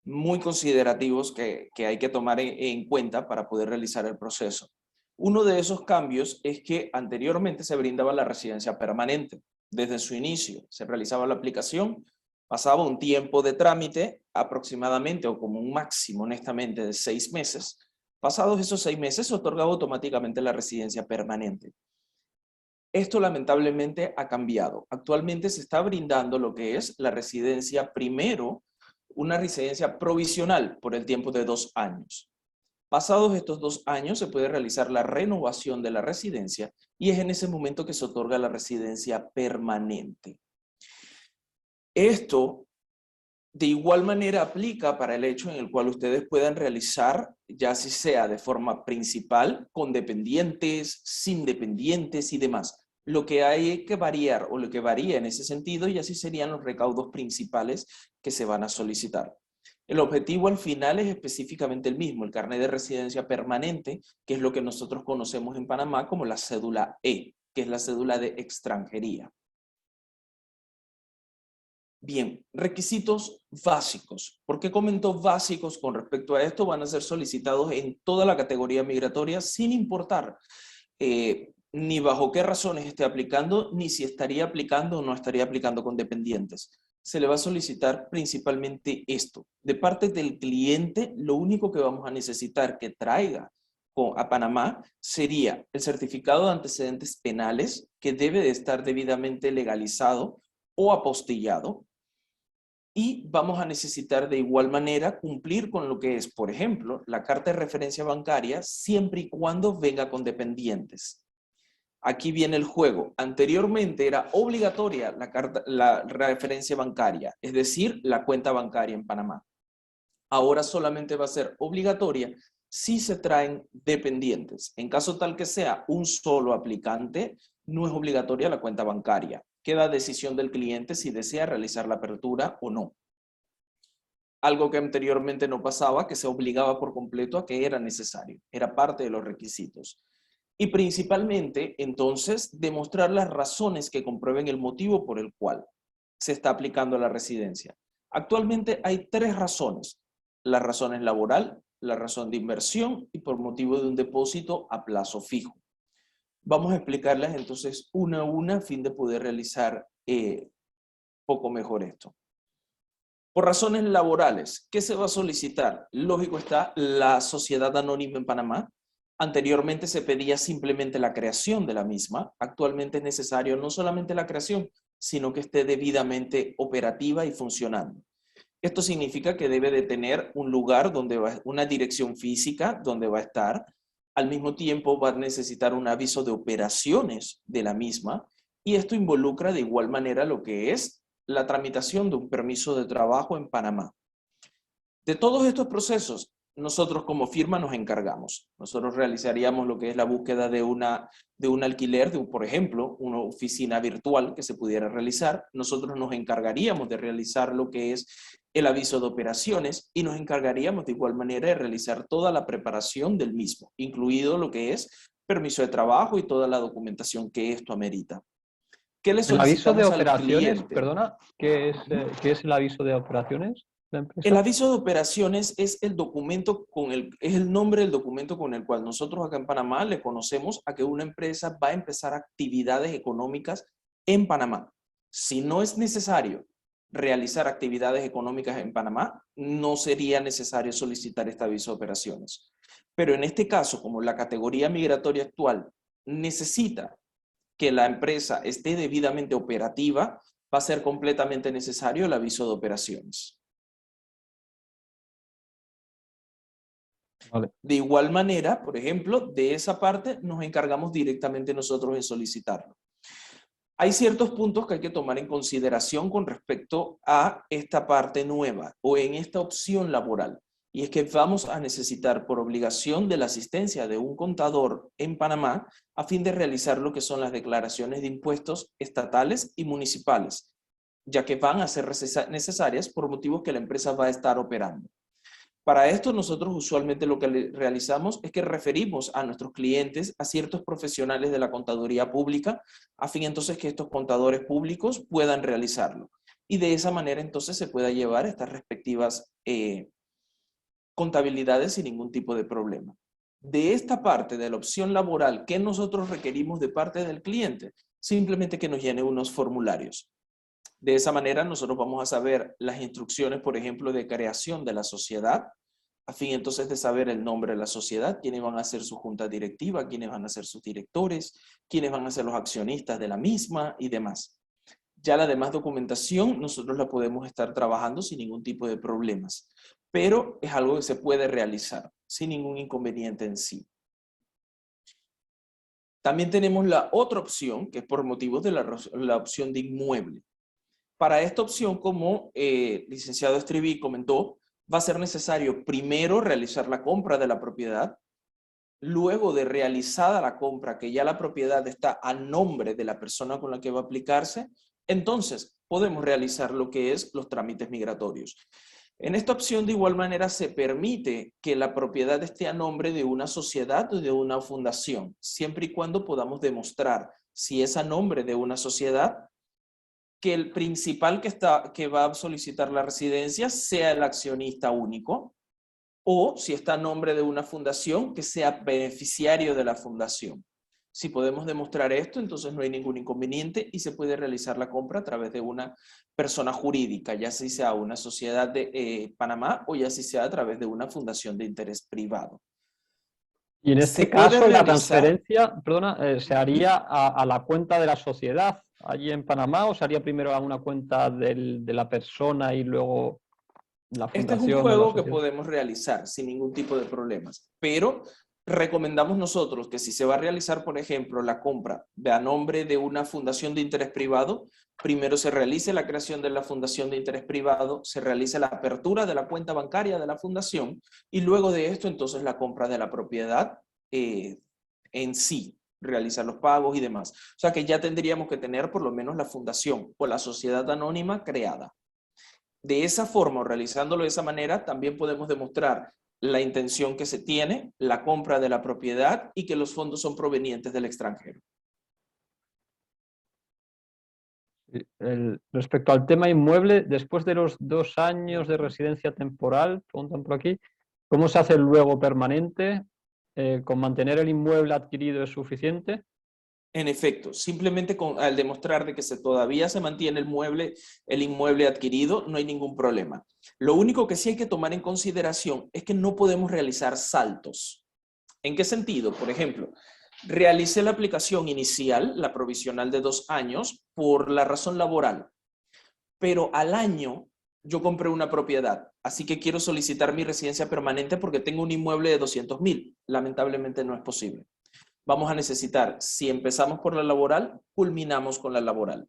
muy considerativos que hay que tomar en cuenta para poder realizar el proceso. Uno de esos cambios es que anteriormente se brindaba la residencia permanente. Desde su inicio se realizaba la aplicación, pasaba un tiempo de trámite aproximadamente o como un máximo honestamente de 6 meses. Pasados esos 6 meses se otorgaba automáticamente la residencia permanente. Esto lamentablemente ha cambiado. Actualmente se está brindando lo que es la residencia primero, una residencia provisional por el tiempo de 2 años. Pasados estos 2 años se puede realizar la renovación de la residencia y es en ese momento que se otorga la residencia permanente. Esto de igual manera aplica para el hecho en el cual ustedes puedan realizar, ya si sea de forma principal, con dependientes, sin dependientes y demás. Lo que hay que variar o lo que varía en ese sentido y así serían los recaudos principales que se van a solicitar. El objetivo al final es específicamente el mismo, el carnet de residencia permanente, que es lo que nosotros conocemos en Panamá como la cédula E, que es la cédula de extranjería. Bien, requisitos básicos. ¿Por qué comento básicos con respecto a esto? Van a ser solicitados en toda la categoría migratoria sin importar ni bajo qué razones esté aplicando, ni si estaría aplicando o no estaría aplicando con dependientes. Se le va a solicitar principalmente esto. De parte del cliente, lo único que vamos a necesitar que traiga a Panamá sería el certificado de antecedentes penales, que debe de estar debidamente legalizado o apostillado. Y vamos a necesitar de igual manera cumplir con lo que es, por ejemplo, la carta de referencia bancaria siempre y cuando venga con dependientes. Aquí viene el juego. Anteriormente era obligatoria la referencia bancaria, es decir, la cuenta bancaria en Panamá. Ahora solamente va a ser obligatoria si se traen dependientes. En caso tal que sea un solo aplicante, no es obligatoria la cuenta bancaria. Queda a decisión del cliente si desea realizar la apertura o no. Algo que anteriormente no pasaba, que se obligaba por completo a que era necesario. Era parte de los requisitos. Y principalmente, entonces, demostrar las razones que comprueben el motivo por el cual se está aplicando la residencia. Actualmente hay 3 razones. La razón es laboral, la razón de inversión y por motivo de un depósito a plazo fijo. Vamos a explicarlas entonces una a una a fin de poder realizar poco mejor esto. Por razones laborales, ¿qué se va a solicitar? Lógico está, la sociedad anónima en Panamá. Anteriormente se pedía simplemente la creación de la misma. Actualmente es necesario no solamente la creación, sino que esté debidamente operativa y funcionando. Esto significa que debe de tener un lugar donde va, una dirección física donde va a estar. Al mismo tiempo va a necesitar un aviso de operaciones de la misma y esto involucra de igual manera lo que es la tramitación de un permiso de trabajo en Panamá. De todos estos procesos, nosotros como firma nos encargamos. Nosotros realizaríamos lo que es la búsqueda de un alquiler, por ejemplo, una oficina virtual que se pudiera realizar. Nosotros nos encargaríamos de realizar lo que es el aviso de operaciones y nos encargaríamos de igual manera de realizar toda la preparación del mismo, incluido lo que es permiso de trabajo y toda la documentación que esto amerita. ¿Qué le El aviso de solicitamos al operaciones, cliente? perdona, ¿qué es el aviso de operaciones de la empresa? El aviso de operaciones es el documento es el nombre del documento con el cual nosotros acá en Panamá le conocemos a que una empresa va a empezar actividades económicas en Panamá. Si no es necesario realizar actividades económicas en Panamá, no sería necesario solicitar este aviso de operaciones. Pero en este caso, como la categoría migratoria actual necesita que la empresa esté debidamente operativa, va a ser completamente necesario el aviso de operaciones. Vale. De igual manera, por ejemplo, de esa parte nos encargamos directamente nosotros de solicitarlo. Hay ciertos puntos que hay que tomar en consideración con respecto a esta parte nueva o en esta opción laboral. Y es que vamos a necesitar por obligación de la asistencia de un contador en Panamá a fin de realizar lo que son las declaraciones de impuestos estatales y municipales, ya que van a ser necesarias por motivos que la empresa va a estar operando. Para esto nosotros usualmente lo que realizamos es que referimos a nuestros clientes a ciertos profesionales de la contaduría pública a fin entonces que estos contadores públicos puedan realizarlo. Y de esa manera entonces se pueda llevar estas respectivas contabilidades sin ningún tipo de problema. De esta parte de la opción laboral, ¿qué nosotros requerimos de parte del cliente? Simplemente que nos llene unos formularios. De esa manera nosotros vamos a saber las instrucciones, por ejemplo, de creación de la sociedad, a fin entonces de saber el nombre de la sociedad, quiénes van a ser su junta directiva, quiénes van a ser sus directores, quiénes van a ser los accionistas de la misma y demás. Ya la demás documentación nosotros la podemos estar trabajando sin ningún tipo de problemas, pero es algo que se puede realizar sin ningún inconveniente en sí. También tenemos la otra opción, que es por motivos de la opción de inmueble. Para esta opción, como licenciado Estriví comentó, va a ser necesario primero realizar la compra de la propiedad, luego de realizada la compra, que ya la propiedad está a nombre de la persona con la que va a aplicarse, entonces podemos realizar lo que es los trámites migratorios. En esta opción de igual manera se permite que la propiedad esté a nombre de una sociedad o de una fundación, siempre y cuando podamos demostrar si es a nombre de una sociedad, que el principal que va a solicitar la residencia sea el accionista único, o si está a nombre de una fundación, que sea beneficiario de la fundación. Si podemos demostrar esto, entonces no hay ningún inconveniente y se puede realizar la compra a través de una persona jurídica, ya sea una sociedad de Panamá o ya sea a través de una fundación de interés privado. Y en este caso la transferencia, perdona, ¿se haría a la cuenta de la sociedad allí en Panamá o se haría primero a una cuenta de la persona y luego la fundación? Este es un juego que podemos realizar sin ningún tipo de problemas, pero recomendamos nosotros que si se va a realizar, por ejemplo, la compra a nombre de una fundación de interés privado, primero se realice la creación de la fundación de interés privado, se realice la apertura de la cuenta bancaria de la fundación y luego de esto entonces la compra de la propiedad en sí, realizar los pagos y demás. O sea que ya tendríamos que tener por lo menos la fundación o la sociedad anónima creada. De esa forma, o realizándolo de esa manera, también podemos demostrar la intención que se tiene, la compra de la propiedad y que los fondos son provenientes del extranjero. Respecto al tema inmueble, después de los 2 años de residencia temporal, preguntan por aquí, ¿cómo se hace luego permanente? ¿Con mantener el inmueble adquirido es suficiente? En efecto, simplemente al demostrar de que todavía se mantiene el inmueble adquirido, no hay ningún problema. Lo único que sí hay que tomar en consideración es que no podemos realizar saltos. ¿En qué sentido? Por ejemplo, realicé la aplicación inicial, la provisional de 2 años, por la razón laboral, pero al año yo compré una propiedad, así que quiero solicitar mi residencia permanente porque tengo un inmueble de 200.000. Lamentablemente no es posible. Vamos a necesitar, si empezamos por la laboral, culminamos con la laboral.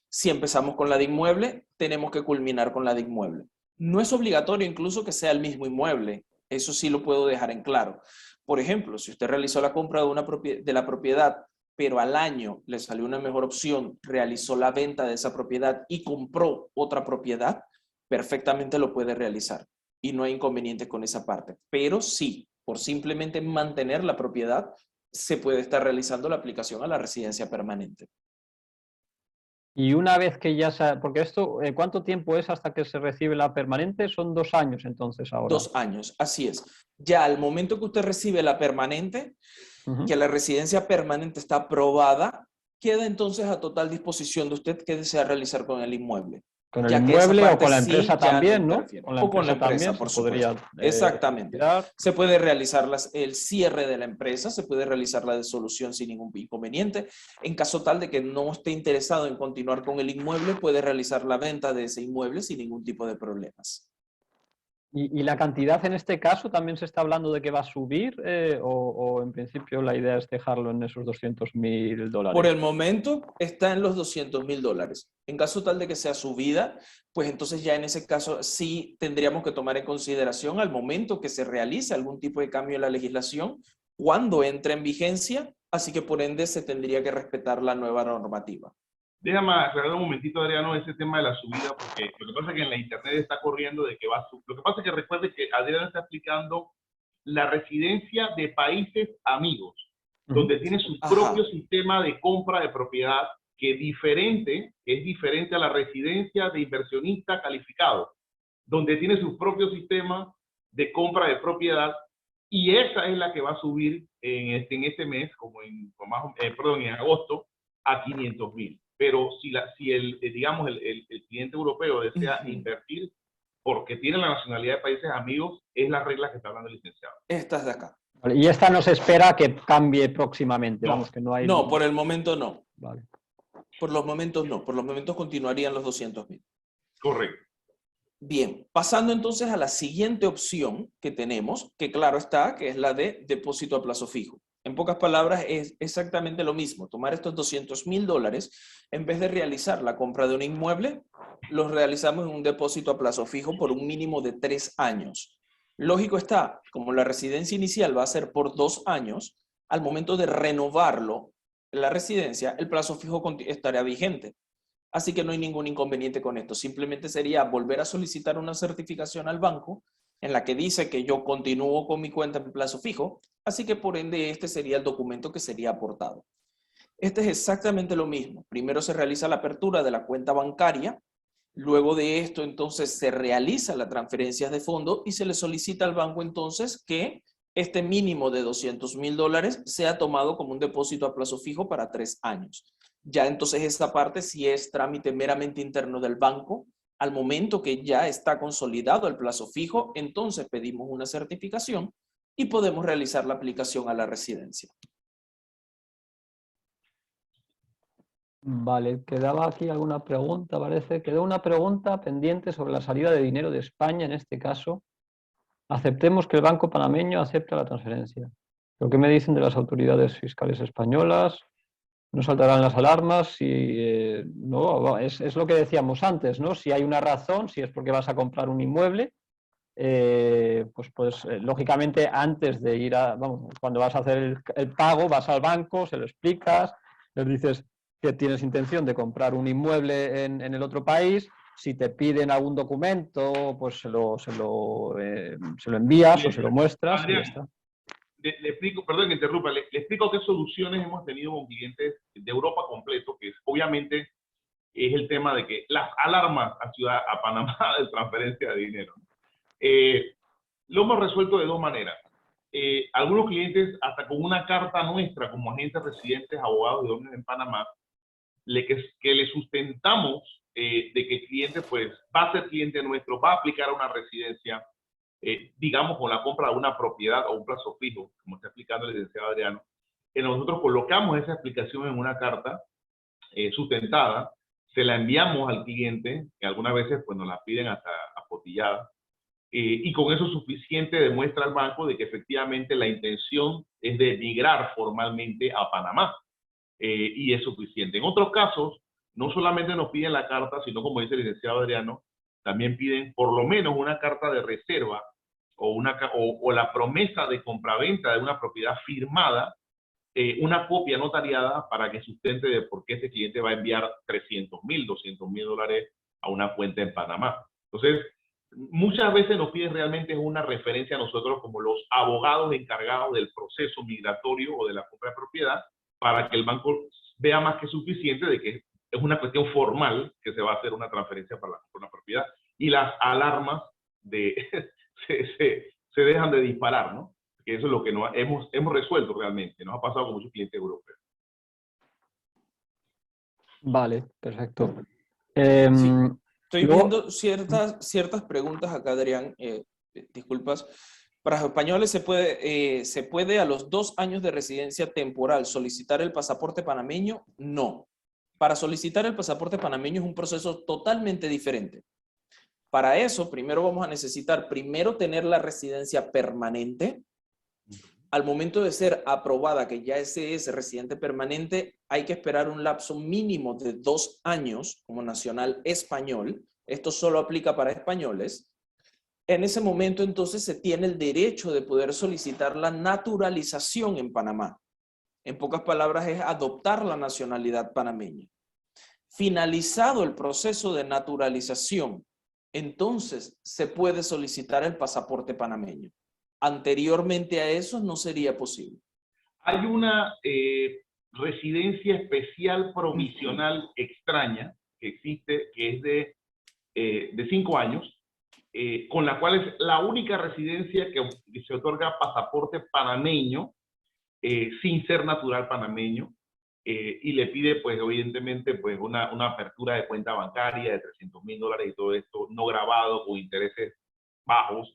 Si empezamos con la de inmueble, tenemos que culminar con la de inmueble. No es obligatorio incluso que sea el mismo inmueble. Eso sí lo puedo dejar en claro. Por ejemplo, si usted realizó la compra de la propiedad, pero al año le salió una mejor opción, realizó la venta de esa propiedad y compró otra propiedad, perfectamente lo puede realizar. Y no hay inconveniente con esa parte. Pero sí, por simplemente mantener la propiedad, se puede estar realizando la aplicación a la residencia permanente. Y una vez que ya se... Porque esto, ¿cuánto tiempo es hasta que se recibe la permanente? Son 2 años entonces ahora. 2 años, así es. Ya al momento que usted recibe la permanente, que la residencia permanente está aprobada, queda entonces a total disposición de usted qué desea realizar con el inmueble. Con el Ya que esa inmueble o parte con la sí empresa ya no también, ¿no? interfiere. Con la O con la empresa también empresa, por se podría, supuesto. Exactamente. retirar. Se puede realizar el cierre de la empresa, se puede realizar la disolución sin ningún inconveniente. En caso tal de que no esté interesado en continuar con el inmueble, puede realizar la venta de ese inmueble sin ningún tipo de problemas. ¿Y la cantidad en este caso también se está hablando de que va a subir o en principio la idea es dejarlo en esos $200.000? Por el momento está en los $200.000. En caso tal de que sea subida, pues entonces ya en ese caso sí tendríamos que tomar en consideración al momento que se realice algún tipo de cambio en la legislación, cuando entre en vigencia, así que por ende se tendría que respetar la nueva normativa. Déjame aclarar un momentito, Adriano, ese tema de la subida, porque lo que pasa es que en la internet está corriendo de que va a subir. Lo que pasa es que recuerde que Adriano está explicando la residencia de países amigos, donde tiene su propio sistema de compra de propiedad que es diferente a la residencia de inversionista calificado, donde tiene su propio sistema de compra de propiedad, y esa es la que va a subir en este mes, como en agosto, a 500.000. Pero si el cliente europeo desea invertir porque tiene la nacionalidad de países amigos, es la regla que está hablando el licenciado. Estas de acá. Vale, y esta no se espera que cambie próximamente, No. vamos, que no hay... No, por el momento no. Vale. Por los momentos no, por los momentos continuarían los 200.000. Correcto. Bien, pasando entonces a la siguiente opción que tenemos, que claro está, que es la de depósito a plazo fijo. En pocas palabras, es exactamente lo mismo. Tomar estos $200.000, en vez de realizar la compra de un inmueble, los realizamos en un depósito a plazo fijo por un mínimo de 3 años. Lógico está, como la residencia inicial va a ser por 2 años, al momento de renovarlo, la residencia, el plazo fijo estará vigente. Así que no hay ningún inconveniente con esto. Simplemente sería volver a solicitar una certificación al banco en la que dice que yo continúo con mi cuenta en plazo fijo, así que por ende este sería el documento que sería aportado. Este es exactamente lo mismo. Primero se realiza la apertura de la cuenta bancaria, luego de esto entonces se realiza la transferencia de fondos y se le solicita al banco entonces que este mínimo de $200.000 sea tomado como un depósito a plazo fijo para 3 años. Ya entonces esta parte sí es trámite meramente interno del banco. Al momento que ya está consolidado el plazo fijo, entonces pedimos una certificación y podemos realizar la aplicación a la residencia. Vale, quedaba aquí alguna pregunta, parece. Quedó una pregunta pendiente sobre la salida de dinero de España, en este caso. Aceptemos que el Banco Panameño acepta la transferencia. Lo que me dicen de las autoridades fiscales españolas, no saltarán las alarmas si no, es lo que decíamos antes, ¿no? Si hay una razón, si es porque vas a comprar un inmueble, lógicamente antes de ir a, vamos, cuando vas a hacer el pago, vas al banco, se lo explicas, les dices que tienes intención de comprar un inmueble en el otro país. Si te piden algún documento, pues se lo envías o se lo muestras. Adrián, y ya está. Le explico, perdón que interrumpa, le explico qué soluciones hemos tenido con clientes de Europa completo, que obviamente es el tema de que las alarmas a Panamá de transferencia de dinero. Lo hemos resuelto de 2 maneras. Algunos clientes, hasta con una carta nuestra como agentes residentes, abogados de dones en Panamá, que le sustentamos de que el cliente pues va a ser cliente nuestro, va a aplicar a una residencia, digamos con la compra de una propiedad o un plazo fijo, como está explicando el licenciado Adriano. Nosotros colocamos esa explicación en una carta sustentada, se la enviamos al cliente, que algunas veces pues nos la piden hasta apostillada, y con eso suficiente demuestra al banco de que efectivamente la intención es de migrar formalmente a Panamá, y es suficiente. En otros casos, no solamente nos piden la carta, sino como dice el licenciado Adriano, también piden por lo menos una carta de reserva o la promesa de compraventa de una propiedad firmada, una copia notariada para que sustente de por qué ese cliente va a enviar 300.000, 200.000 dólares a una cuenta en Panamá. Entonces, muchas veces nos piden realmente una referencia a nosotros como los abogados encargados del proceso migratorio o de la compra de propiedad, para que el banco vea más que suficiente de que es una cuestión formal que se va a hacer una transferencia para la propiedad, y las alarmas se dejan de disparar, ¿no? Que eso es lo que hemos resuelto realmente. Nos ha pasado con muchos clientes europeos. Vale, perfecto. Sí, estoy luego- viendo ciertas preguntas acá, Adrián. Disculpas. Para los españoles se puede a los 2 años de residencia temporal solicitar el pasaporte panameño. No. Para solicitar el pasaporte panameño es un proceso totalmente diferente. Para eso, primero vamos a necesitar tener la residencia permanente. Al momento de ser aprobada, que ya ese es residente permanente, hay que esperar un lapso mínimo de 2 años como nacional español. Esto solo aplica para españoles. En ese momento, entonces, se tiene el derecho de poder solicitar la naturalización en Panamá. En pocas palabras, es adoptar la nacionalidad panameña. Finalizado el proceso de naturalización, entonces se puede solicitar el pasaporte panameño. Anteriormente a eso no sería posible. Hay una residencia especial provisional extraña que existe, que es de 5 años, con la cual es la única residencia que se otorga pasaporte panameño, sin ser natural panameño, y le pide, pues, evidentemente, pues, una apertura de cuenta bancaria de 300.000 dólares y todo esto, no grabado, con intereses bajos,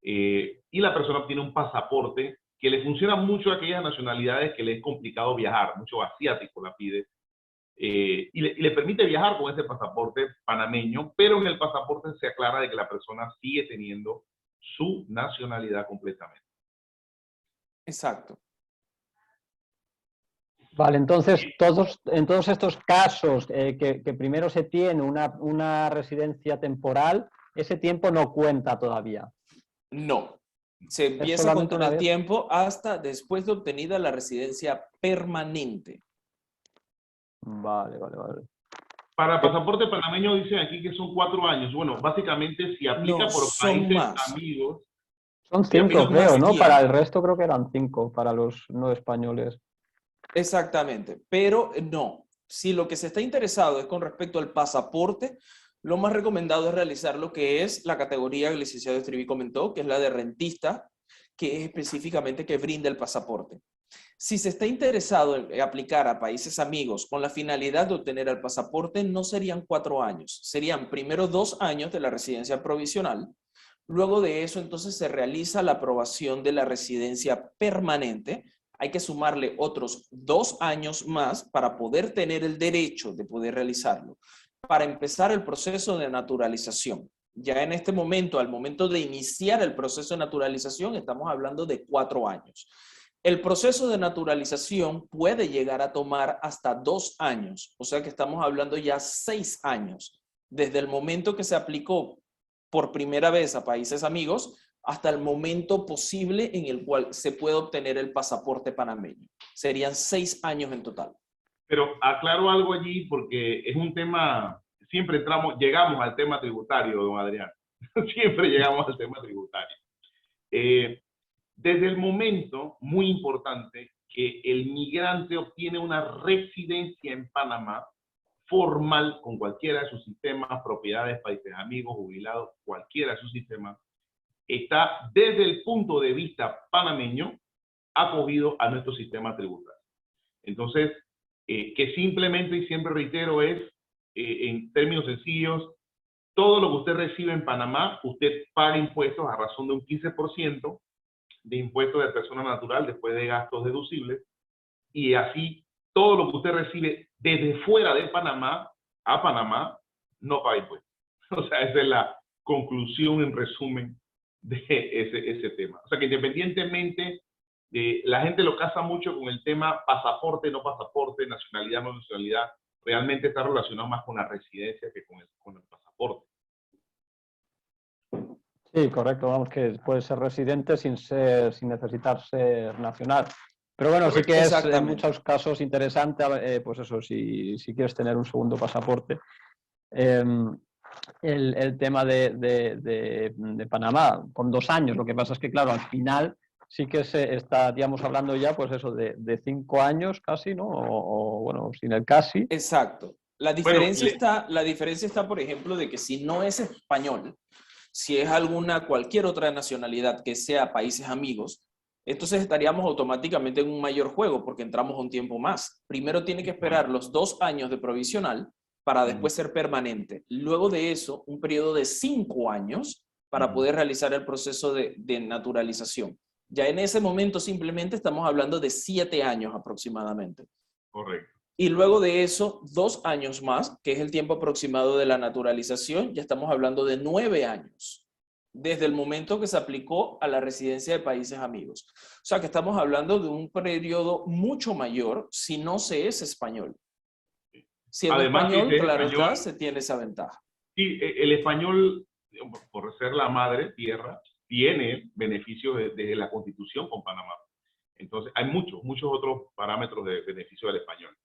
y la persona obtiene un pasaporte que le funciona mucho a aquellas nacionalidades que le es complicado viajar, mucho asiático la pide, y le permite viajar con ese pasaporte panameño, pero en el pasaporte se aclara de que la persona sigue teniendo su nacionalidad completamente. Exacto. Vale, entonces en todos estos casos que primero se tiene una residencia temporal, ese tiempo no cuenta todavía. No. Se empieza a solamente contar una el vez. tiempo hasta después de obtenida la residencia permanente. Vale. Para pasaporte panameño dicen aquí que son 4 años. Bueno, básicamente si aplica No, por son países más. amigos. Son Si aplica 5, Tienen más creo, ¿no? tiempo. Para el resto creo que eran 5, para los no españoles. Exactamente, pero no. Si lo que se está interesado es con respecto al pasaporte, lo más recomendado es realizar lo que es la categoría que el licenciado Estribi comentó, que es la de rentista, que es específicamente que brinda el pasaporte. Si se está interesado en aplicar a países amigos con la finalidad de obtener el pasaporte, no serían 4 años, serían primero 2 años de la residencia provisional. Luego de eso, entonces, se realiza la aprobación de la residencia permanente. Hay que sumarle otros 2 años más para poder tener el derecho de poder realizarlo, para empezar el proceso de naturalización. Ya en este momento, al momento de iniciar el proceso de naturalización, estamos hablando de 4 años. El proceso de naturalización puede llegar a tomar hasta 2 años, o sea que estamos hablando ya 6 años, desde el momento que se aplicó por primera vez a países amigos hasta el momento posible en el cual se puede obtener el pasaporte panameño. Serían 6 años en total. Pero aclaro algo allí porque es un tema, siempre llegamos al tema tributario, don Adrián. Siempre llegamos al tema tributario. Desde el momento, muy importante, que el migrante obtiene una residencia en Panamá formal con cualquiera de sus sistemas, propiedades, países amigos, jubilados, cualquiera de sus sistemas, está desde el punto de vista panameño acogido a nuestro sistema tributario. Entonces, que simplemente, y siempre reitero, es, en términos sencillos, todo lo que usted recibe en Panamá, usted paga impuestos a razón de un 15% de impuestos de persona natural después de gastos deducibles, y así todo lo que usted recibe desde fuera de Panamá a Panamá no paga impuestos. O sea, esa es la conclusión en resumen de ese tema. O sea, que independientemente, la gente lo casa mucho con el tema pasaporte, no pasaporte, nacionalidad, no nacionalidad. Realmente está relacionado más con la residencia que con el pasaporte. Sí, correcto, vamos, que puede ser residente sin necesitar ser nacional. Pero bueno, sí Correcto. que es en Exactamente. muchos casos interesante, pues eso, si quieres tener un segundo pasaporte. Em, el tema de Panamá, con 2 años. Lo que pasa es que, claro, al final sí que se estaríamos hablando ya, pues eso, de 5 años casi, ¿no? Bueno, sin el casi. Exacto. Bueno, La diferencia está, por ejemplo, de que si no es español, si es cualquier otra nacionalidad que sea países amigos, entonces estaríamos automáticamente en un mayor juego porque entramos un tiempo más. Primero tiene que esperar los 2 años de provisional para después ser permanente. Luego de eso, un periodo de 5 años para poder realizar el proceso de naturalización. Ya en ese momento simplemente estamos hablando de 7 años aproximadamente. correcto. Y luego de eso, 2 años más, que es el tiempo aproximado de la naturalización, ya estamos hablando de 9 años, desde el momento que se aplicó a la residencia de países amigos. O sea que estamos hablando de un periodo mucho mayor si no se es español. Siendo Además, si español, es claro español, está, se tiene esa ventaja. sí, el español, por ser la madre tierra, tiene beneficios de la Constitución con Panamá. Entonces, hay muchos otros parámetros de beneficio del español.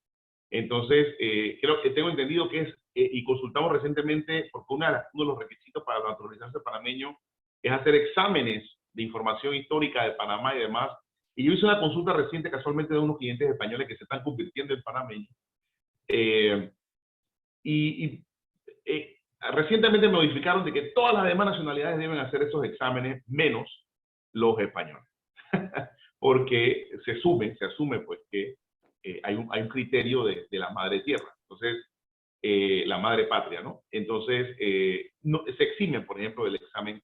Entonces, creo que tengo entendido que es, y consultamos recientemente, porque uno de los requisitos para naturalizarse panameño es hacer exámenes de información histórica de Panamá y demás. Y yo hice una consulta reciente casualmente de unos clientes españoles que se están convirtiendo en panameños. Eh, y recientemente me notificaron de que todas las demás nacionalidades deben hacer esos exámenes, menos los españoles. Porque se asume pues que hay un criterio de la madre tierra, entonces, la madre patria, ¿no? Entonces, no, se eximen, por ejemplo, de los exámenes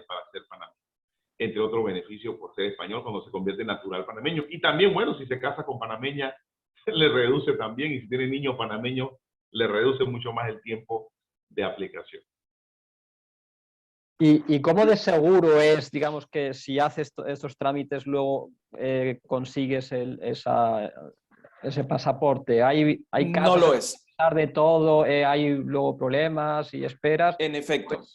para ser panameño, entre otros beneficios por ser español cuando se convierte en natural panameño. Y también, bueno, si se casa con panameña, le reduce también, y si tiene niños panameños, le reduce mucho más el tiempo de aplicación. ¿Y cómo de seguro es, digamos, que si haces estos trámites luego consigues ese pasaporte? ¿Hay No casos en lo los que, es. a pesar de todo, hay luego problemas y esperas? En efecto. Pues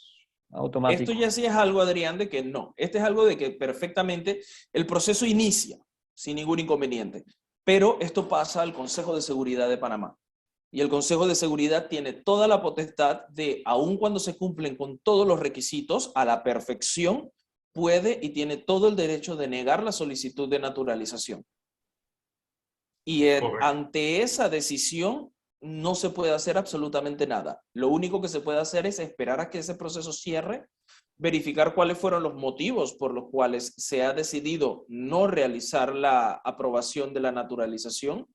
Esto automático. ya sí es algo, Adrián, de que no. Este es algo de que perfectamente el proceso inicia sin ningún inconveniente. Pero esto pasa al Consejo de Seguridad de Panamá. Y el Consejo de Seguridad tiene toda la potestad de, aun cuando se cumplen con todos los requisitos a la perfección, puede y tiene todo el derecho de negar la solicitud de naturalización. Y ante esa decisión no se puede hacer absolutamente nada. Lo único que se puede hacer es esperar a que ese proceso cierre, verificar cuáles fueron los motivos por los cuales se ha decidido no realizar la aprobación de la naturalización.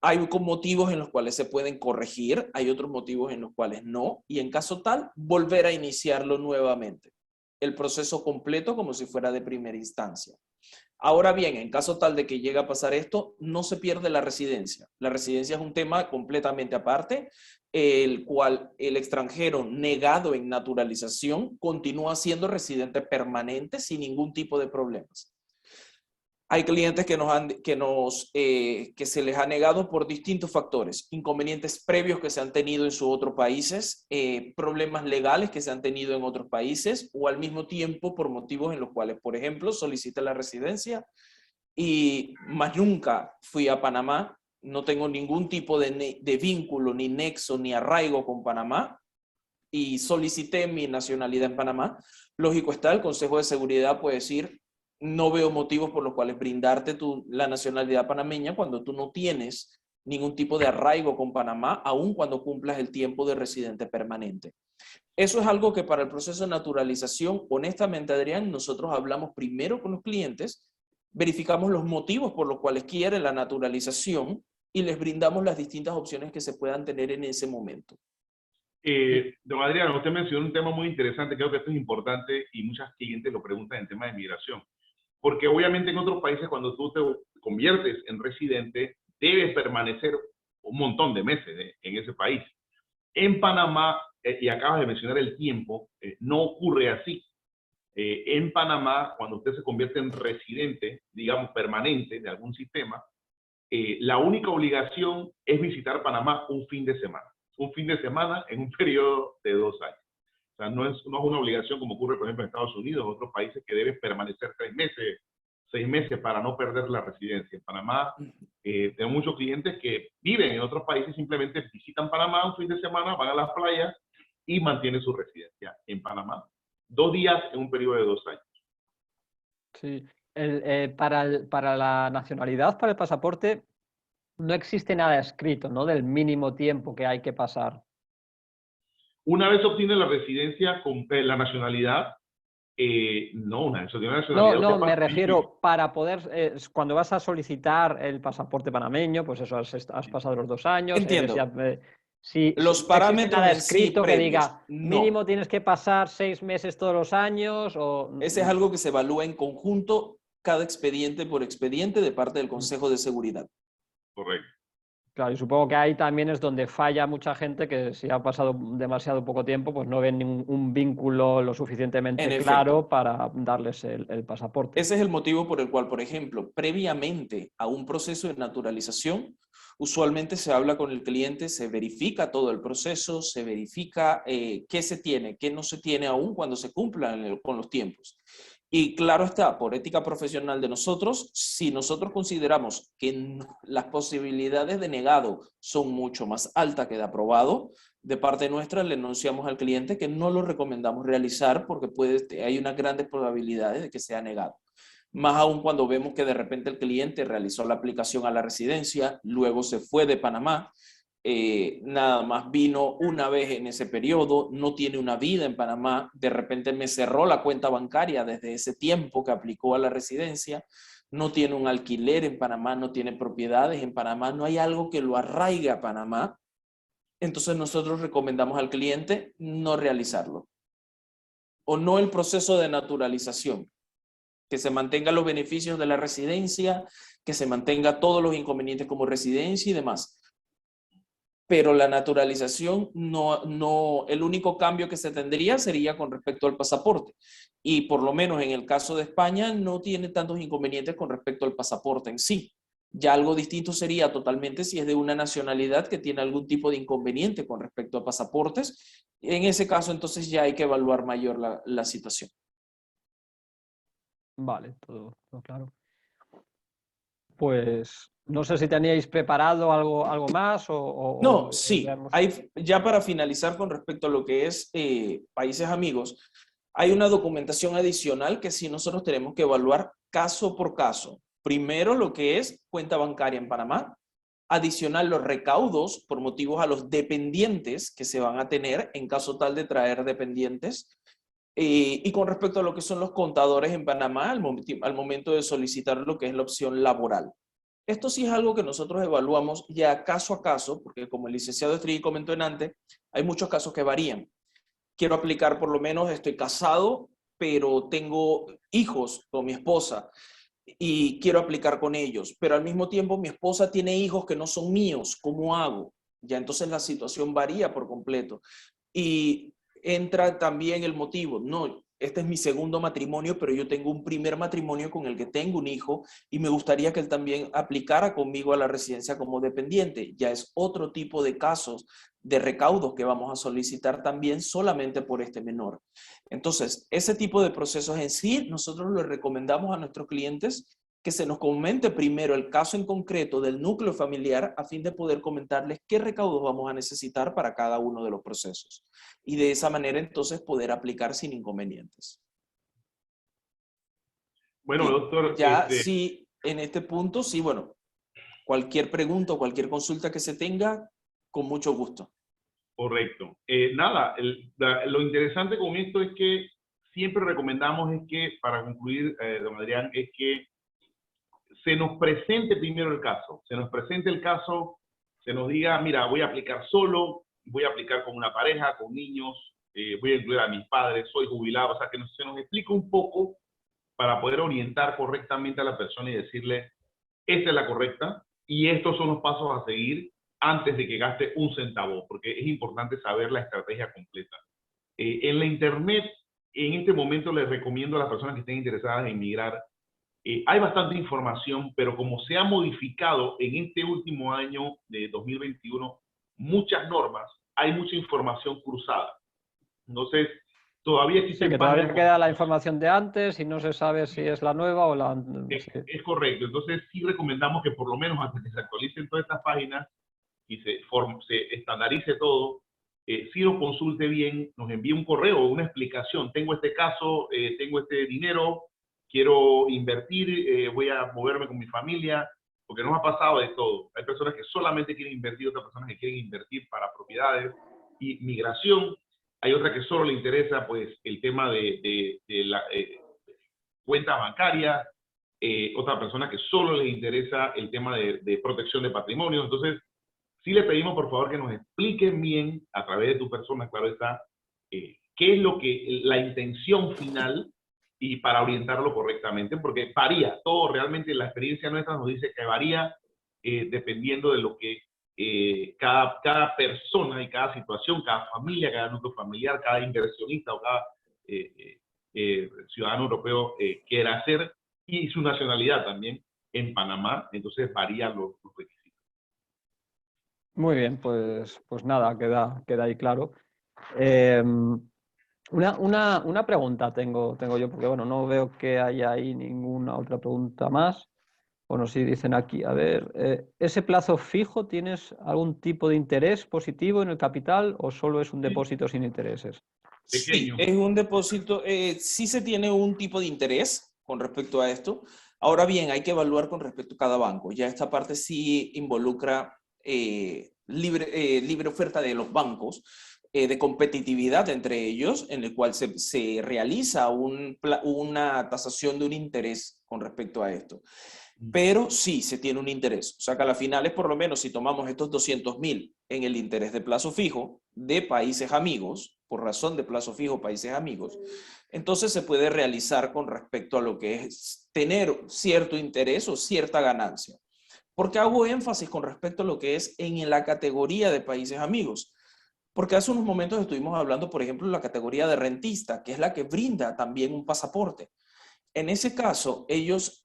Hay motivos en los cuales se pueden corregir, hay otros motivos en los cuales no, y en caso tal, volver a iniciarlo nuevamente. El proceso completo como si fuera de primera instancia. Ahora bien, en caso tal de que llegue a pasar esto, no se pierde la residencia. La residencia es un tema completamente aparte, el cual el extranjero negado en naturalización continúa siendo residente permanente sin ningún tipo de problemas. Hay clientes que se les ha negado por distintos factores, inconvenientes previos que se han tenido en sus otros países, problemas legales que se han tenido en otros países, o al mismo tiempo por motivos en los cuales, por ejemplo, solicita la residencia y más nunca fui a Panamá, no tengo ningún tipo de vínculo, ni nexo, ni arraigo con Panamá, y solicité mi nacionalidad en Panamá. Lógico está, el Consejo de Seguridad puede decir, no veo motivos por los cuales brindarte la nacionalidad panameña cuando tú no tienes ningún tipo de arraigo con Panamá, aun cuando cumplas el tiempo de residente permanente. Eso es algo que para el proceso de naturalización, honestamente, Adrián, nosotros hablamos primero con los clientes, verificamos los motivos por los cuales quieren la naturalización y les brindamos las distintas opciones que se puedan tener en ese momento. Don Adrián, usted mencionó un tema muy interesante, creo que esto es importante y muchas clientes lo preguntan en tema de migración. Porque obviamente en otros países cuando tú te conviertes en residente, debes permanecer un montón de meses en ese país. En Panamá, y acabas de mencionar el tiempo, no ocurre así. En Panamá, cuando usted se convierte en residente, digamos permanente de algún sistema, la única obligación es visitar Panamá un fin de semana. Un fin de semana en un periodo de 2 años. O sea, no es una obligación como ocurre, por ejemplo, en Estados Unidos, otros países que deben permanecer 6 meses para no perder la residencia. En Panamá, tengo muchos clientes que viven en otros países, simplemente visitan Panamá un fin de semana, van a las playas y mantienen su residencia en Panamá. 2 días en un periodo de 2 años. Sí. Para la nacionalidad, para el pasaporte, no existe nada escrito, ¿no? Del mínimo tiempo que hay que pasar. Una vez obtiene la residencia con la nacionalidad, no, una vez obtiene la nacionalidad. No, me refiero para poder, cuando vas a solicitar el pasaporte panameño, pues eso, has pasado los 2 años. Entiendo. Si Los no existe parámetros nada en sí escrito que previos, diga no. mínimo tienes que pasar 6 meses todos los años o... Ese es algo que se evalúa en conjunto, cada expediente por expediente, de parte del Consejo de Seguridad. Correcto. Claro, y supongo que ahí también es donde falla mucha gente, que si ha pasado demasiado poco tiempo, pues no ven un vínculo lo suficientemente En claro efecto. para darles el pasaporte. Ese es el motivo por el cual, por ejemplo, previamente a un proceso de naturalización, usualmente se habla con el cliente, se verifica todo el proceso, se verifica qué se tiene, qué no se tiene aún cuando se cumplan con los tiempos. Y claro está, por ética profesional de nosotros, si nosotros consideramos que las posibilidades de negado son mucho más altas que de aprobado, de parte nuestra le anunciamos al cliente que no lo recomendamos realizar porque hay unas grandes probabilidades de que sea negado. Más aún cuando vemos que de repente el cliente realizó la aplicación a la residencia, luego se fue de Panamá, nada más vino una vez en ese periodo, no tiene una vida en Panamá, de repente me cerró la cuenta bancaria desde ese tiempo que aplicó a la residencia, no tiene un alquiler en Panamá, no tiene propiedades en Panamá, no hay algo que lo arraigue a Panamá, entonces nosotros recomendamos al cliente no realizarlo. O no el proceso de naturalización, que se mantengan los beneficios de la residencia, que se mantenga todos los inconvenientes como residencia y demás. Pero la naturalización el único cambio que se tendría sería con respecto al pasaporte. Y por lo menos en el caso de España no tiene tantos inconvenientes con respecto al pasaporte en sí. Ya algo distinto sería totalmente si es de una nacionalidad que tiene algún tipo de inconveniente con respecto a pasaportes. En ese caso entonces ya hay que evaluar mayor la situación. Vale, todo claro. Pues no sé si teníais preparado algo más No, sí. veamos. Ya para finalizar con respecto a lo que es países amigos, hay una documentación adicional que sí nosotros tenemos que evaluar caso por caso. Primero lo que es cuenta bancaria en Panamá, adicional los recaudos por motivos a los dependientes que se van a tener en caso tal de traer dependientes. Y con respecto a lo que son los contadores en Panamá al momento de solicitar lo que es la opción laboral. Esto sí es algo que nosotros evaluamos ya caso a caso, porque como el licenciado Estrigui comentó en antes, hay muchos casos que varían. Quiero aplicar, por lo menos estoy casado, pero tengo hijos con mi esposa y quiero aplicar con ellos, pero al mismo tiempo mi esposa tiene hijos que no son míos, ¿cómo hago? Ya entonces la situación varía por completo. Y entra también el motivo, no, este es mi segundo matrimonio, pero yo tengo un primer matrimonio con el que tengo un hijo y me gustaría que él también aplicara conmigo a la residencia como dependiente. Ya es otro tipo de casos de recaudos que vamos a solicitar también solamente por este menor. Entonces, ese tipo de procesos en sí, nosotros les recomendamos a nuestros clientes que se nos comente primero el caso en concreto del núcleo familiar a fin de poder comentarles qué recaudos vamos a necesitar para cada uno de los procesos. Y de esa manera entonces poder aplicar sin inconvenientes. Bueno, Bien, doctor, ya sí, en este punto, sí, bueno, cualquier pregunta o cualquier consulta que se tenga, con mucho gusto. correcto. Nada, lo interesante con esto es que siempre recomendamos es que, para concluir, don Adrián, es que se nos presente primero el caso, se nos presente el caso, se nos diga, mira, voy a aplicar solo, voy a aplicar con una pareja, con niños, voy a incluir a mis padres, soy jubilado, o sea, que se nos explique un poco para poder orientar correctamente a la persona y decirle, esta es la correcta y estos son los pasos a seguir antes de que gaste un centavo, porque es importante saber la estrategia completa. En la internet, en este momento les recomiendo a las personas que estén interesadas en migrar, hay bastante información, pero como se ha modificado en este último año de 2021 muchas normas, hay mucha información cruzada. Entonces, Todavía Sí, existen que todavía páginas. queda la información de antes y no se sabe si es la nueva o la... sí. Es correcto. Entonces sí recomendamos que por lo menos hasta que se actualicen todas estas páginas y se estandarice todo, sí lo consulte bien, nos envíe un correo o una explicación. Tengo este caso, tengo este dinero, quiero invertir, voy a moverme con mi familia, porque nos ha pasado de todo. Hay personas que solamente quieren invertir, otras personas que quieren invertir para propiedades y migración. Hay otras que solo le interesa pues el tema de la cuentas bancarias, otra persona que solo les interesa el tema de protección de patrimonio. Entonces, sí le pedimos por favor que nos expliquen bien, a través de tu persona, claro está, qué es lo que, la intención final y para orientarlo correctamente, porque varía, todo realmente la experiencia nuestra nos dice que varía dependiendo de lo que cada persona y cada situación, cada familia, cada núcleo familiar, cada inversionista o cada ciudadano europeo quiera hacer, y su nacionalidad también en Panamá, entonces varían los requisitos. Muy bien, pues nada, queda ahí claro. Una pregunta tengo yo, porque bueno, no veo que haya ahí ninguna otra pregunta más. Bueno, sí dicen aquí, a ver, ¿ese plazo fijo tienes algún tipo de interés positivo en el capital o solo es un depósito sin intereses? Pequeño. Sí, es un depósito, sí se tiene un tipo de interés con respecto a esto. Ahora bien, hay que evaluar con respecto a cada banco. Ya esta parte sí involucra libre oferta de los bancos, de competitividad entre ellos, en el cual se realiza una tasación de un interés con respecto a esto. Pero sí se tiene un interés. O sea que a la final es por lo menos si tomamos estos 200.000 en el interés de plazo fijo de países amigos, por razón de plazo fijo países amigos, entonces se puede realizar con respecto a lo que es tener cierto interés o cierta ganancia. ¿Por qué hago énfasis con respecto a lo que es en la categoría de países amigos? Porque hace unos momentos estuvimos hablando, por ejemplo, de la categoría de rentista, que es la que brinda también un pasaporte. En ese caso,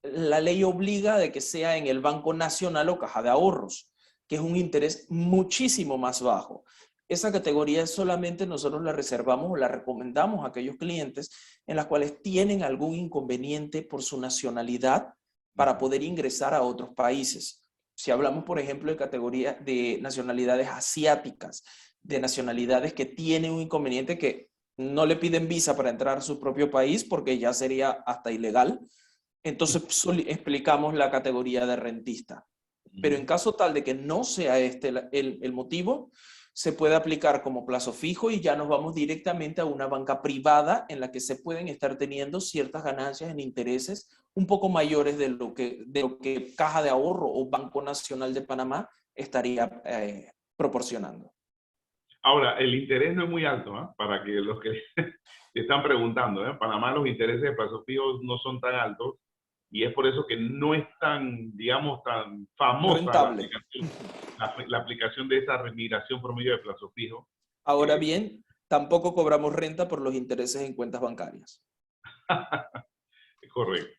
la ley obliga de que sea en el Banco Nacional o Caja de Ahorros, que es un interés muchísimo más bajo. Esa categoría solamente nosotros la reservamos o la recomendamos a aquellos clientes en las cuales tienen algún inconveniente por su nacionalidad para poder ingresar a otros países. Si hablamos, por ejemplo, de categoría de nacionalidades asiáticas, de nacionalidades que tienen un inconveniente que no le piden visa para entrar a su propio país porque ya sería hasta ilegal. Entonces explicamos la categoría de rentista. Pero en caso tal de que no sea este el motivo, se puede aplicar como plazo fijo y ya nos vamos directamente a una banca privada en la que se pueden estar teniendo ciertas ganancias en intereses un poco mayores de lo que Caja de Ahorro o Banco Nacional de Panamá estaría proporcionando. Ahora, el interés no es muy alto, ¿eh? Para que los que están preguntando, ¿eh? En Panamá los intereses de plazo fijo no son tan altos y es por eso que no es tan, digamos, tan famosa Rentable. la aplicación de esa migración por medio de plazo fijo. Ahora bien, tampoco cobramos renta por los intereses en cuentas bancarias. Es correcto.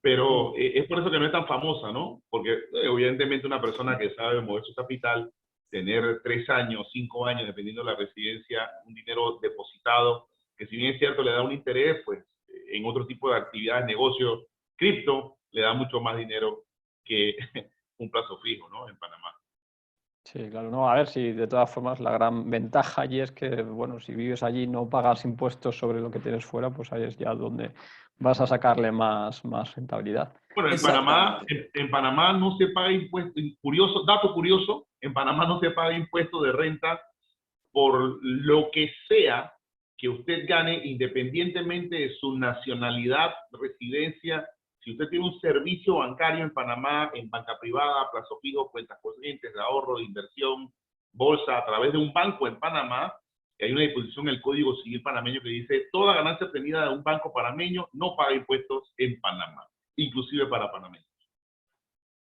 Pero es por eso que no es tan famosa, ¿no? Porque evidentemente una persona que sabe mover su capital, tener 3 años, 5 años, dependiendo de la residencia, un dinero depositado, que si bien es cierto le da un interés, pues en otro tipo de actividades, negocios, cripto, le da mucho más dinero que un plazo fijo, ¿no? En Panamá. Sí, claro, no, a ver si de todas formas la gran ventaja allí es que, bueno, si vives allí y no pagas impuestos sobre lo que tienes fuera, pues ahí es ya donde vas a sacarle más rentabilidad. Bueno, en Panamá no se paga impuesto, dato curioso, en Panamá no se paga impuesto de renta por lo que sea que usted gane, independientemente de su nacionalidad, residencia. Si usted tiene un servicio bancario en Panamá, en banca privada, plazo fijo, cuentas corrientes, de ahorro, de inversión, bolsa, a través de un banco en Panamá, hay una disposición en el Código Civil panameño que dice: toda ganancia obtenida de un banco panameño no paga impuestos en Panamá, inclusive para panameños.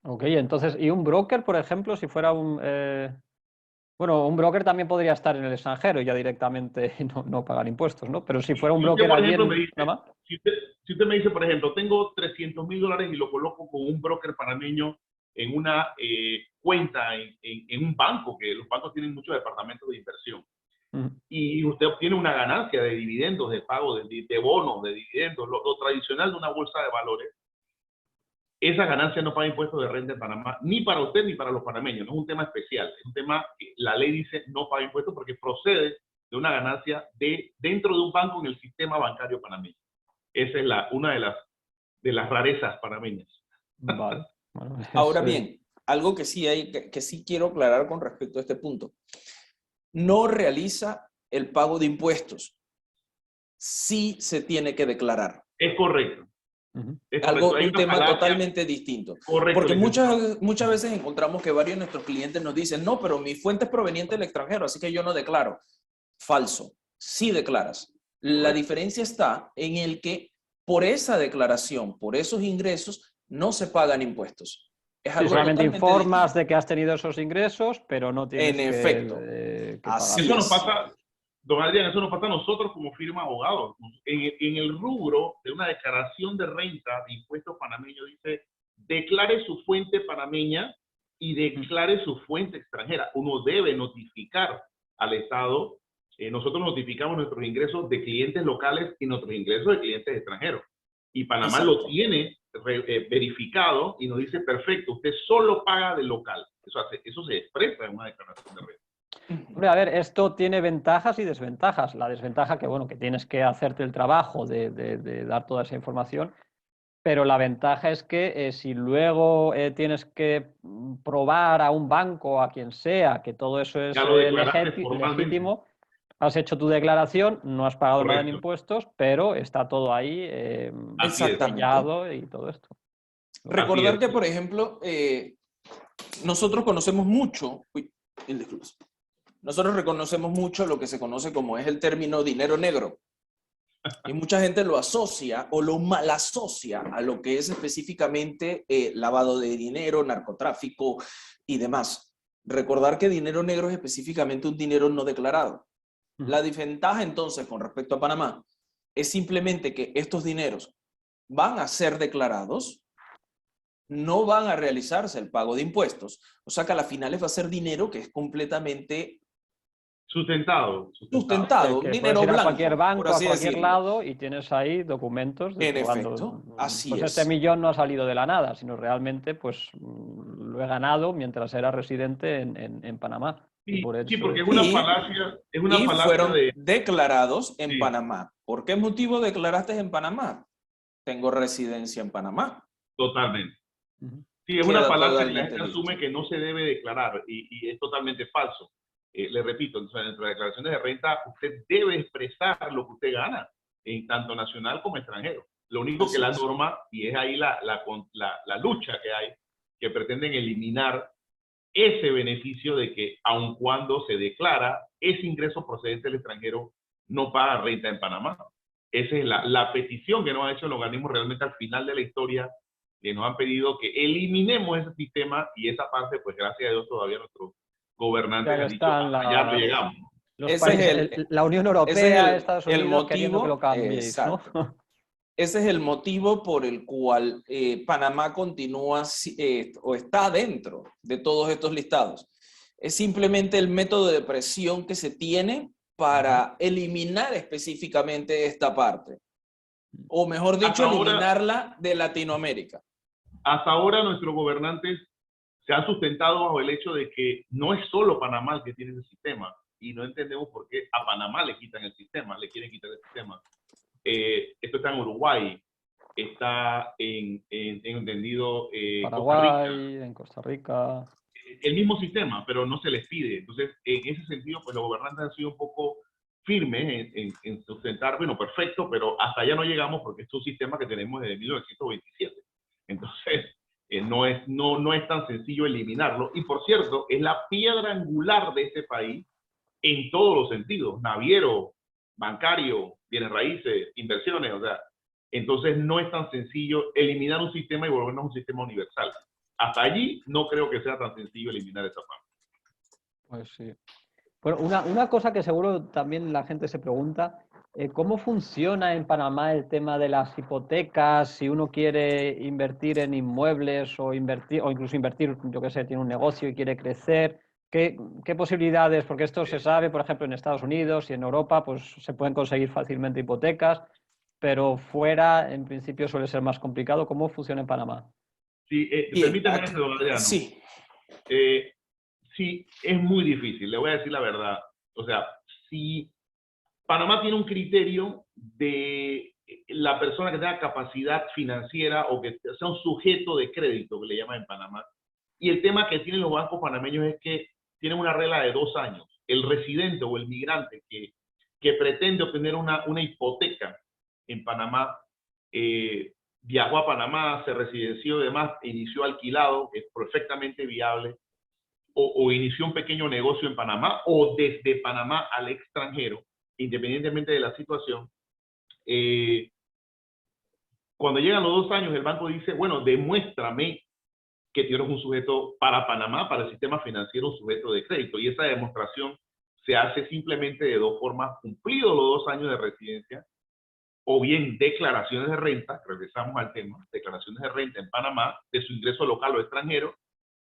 Ok, entonces, ¿y un broker, por ejemplo, si fuera bueno, un broker también podría estar en el extranjero y ya directamente no pagar impuestos, ¿no? Pero si fuera un Si usted, broker por allí ejemplo, en me dice, Panamá... si usted me dice, por ejemplo, tengo $300.000 y lo coloco con un broker panameño en una cuenta en un banco, que los bancos tienen muchos departamentos de inversión. y usted obtiene una ganancia de dividendos, de pago de bonos, de dividendos, lo tradicional de una bolsa de valores, esa ganancia no paga impuestos de renta en Panamá, ni para usted ni para los panameños. No es un tema especial, es un tema que la ley dice no paga impuestos porque procede de una ganancia dentro de un banco en el sistema bancario panameño. Esa es una de las rarezas panameñas. Vale. Bueno, Ahora bien, algo que sí quiero aclarar con respecto a este punto. No realiza el pago de impuestos. Sí se tiene que declarar. Es correcto. Es Algo, correcto. un tema totalmente distinto. Correcto, porque muchas veces encontramos que varios de nuestros clientes nos dicen, no, pero mi fuente es proveniente del extranjero, así que yo no declaro. Falso. Sí declaras. La diferencia está en el que por esa declaración, por esos ingresos, no se pagan impuestos. Es algo solamente informas distinto. de que has tenido esos ingresos, pero no tienes En efecto. que Así pagar. Eso nos pasa, don Adrián, eso nos pasa a nosotros como firma de abogados. En el rubro de una declaración de renta de impuestos panameños dice, declare su fuente panameña y declare su fuente extranjera. Uno debe notificar al Estado. Nosotros notificamos nuestros ingresos de clientes locales y nuestros ingresos de clientes extranjeros. Y Panamá lo tiene verificado y nos dice, perfecto, usted solo paga del local. Eso se expresa en una declaración de renta. Hombre, a ver, esto tiene ventajas y desventajas. La desventaja que, bueno, que tienes que hacerte el trabajo de dar toda esa información, pero la ventaja es que si luego tienes que probar a un banco, a quien sea, que todo eso es legítimo, has hecho tu declaración, no has pagado nada en impuestos, pero está todo ahí sellado y todo esto. Recordar que, por ejemplo, nosotros conocemos mucho, nosotros reconocemos mucho lo que se conoce como es el término dinero negro. Y mucha gente lo asocia o lo mal asocia a lo que es específicamente lavado de dinero, narcotráfico y demás. Recordar que dinero negro es específicamente un dinero no declarado. La desventaja entonces con respecto a Panamá es simplemente que estos dineros van a ser declarados, no van a realizarse el pago de impuestos, o sea que a la final va a ser dinero que es completamente sustentado. Que dinero blanco. A cualquier banco, por así a cualquier decirlo. lado y tienes ahí documentos de en efecto, así pues es. este millón no ha salido de la nada, sino realmente pues lo he ganado mientras era residente en Panamá. Sí, por eso... sí, porque es una falacia, fueron declarados en Panamá. ¿Por qué motivo declaraste en Panamá? Tengo residencia en Panamá. Totalmente. Sí, es una falacia que la gente asume que no se debe declarar y es totalmente falso. Le repito, entonces, en nuestras declaraciones de renta usted debe expresar lo que usted gana, en tanto nacional como extranjero. Lo único que la norma, y es ahí la lucha que hay, que pretenden eliminar ese beneficio de que aun cuando se declara ese ingreso procedente del extranjero, no paga renta en Panamá. Esa es la petición que nos ha hecho el organismo realmente al final de la historia, que nos han pedido que eliminemos ese sistema y esa parte, pues gracias a Dios todavía nuestros gobernantes han dicho, ya no llegamos. La Unión Europea, Estados Unidos, queriendo que lo cambiéis, ¿no? Ese es el motivo por el cual Panamá continúa o está dentro de todos estos listados. Es simplemente el método de presión que se tiene para eliminar específicamente esta parte. O mejor dicho, eliminarla de Latinoamérica. Hasta ahora nuestros gobernantes se han sustentado bajo el hecho de que no es solo Panamá el que tiene ese sistema. Y no entendemos por qué a Panamá le quitan el sistema, le quieren quitar el sistema. Esto está en Uruguay, está entendido Paraguay, en Costa Rica. El mismo sistema, pero no se les pide. Entonces, en ese sentido, pues los gobernantes han sido un poco firmes en sustentar, bueno, perfecto, pero hasta allá no llegamos porque es un sistema que tenemos desde 1927. Entonces, no es tan sencillo eliminarlo. Y por cierto, es la piedra angular de este país en todos los sentidos, naviero, bancario, bienes raíces, inversiones, o sea, entonces no es tan sencillo eliminar un sistema y volvernos un sistema universal. Hasta allí no creo que sea tan sencillo eliminar esa parte. Pues sí. Bueno, una cosa que seguro también la gente se pregunta, ¿cómo funciona en Panamá el tema de las hipotecas? Si uno quiere invertir en inmuebles o incluso invertir, yo qué sé, tiene un negocio y quiere crecer, ¿qué posibilidades? Porque esto se sabe, por ejemplo, en Estados Unidos y en Europa, pues se pueden conseguir fácilmente hipotecas, pero fuera, en principio, suele ser más complicado. ¿Cómo funciona en Panamá? Sí, Bien, permíteme eso, Adriano. sí, Sí, es muy difícil, le voy a decir la verdad. O sea, si Panamá tiene un criterio de la persona que tenga capacidad financiera o que sea un sujeto de crédito, que le llaman en Panamá. Y el tema que tienen los bancos panameños es que tienen una regla de 2 años. El residente o el migrante que pretende obtener una hipoteca en Panamá, viajó a Panamá, se residenció y demás, inició alquilado, es perfectamente viable, o inició un pequeño negocio en Panamá o desde Panamá al extranjero, independientemente de la situación, cuando llegan los 2 años, el banco dice, bueno, demuéstrame que tú eres un sujeto para Panamá, para el sistema financiero, un sujeto de crédito. Y esa demostración se hace simplemente de 2 formas: cumplidos los 2 años de residencia, o bien declaraciones de renta, regresamos al tema, declaraciones de renta en Panamá, de su ingreso local o extranjero,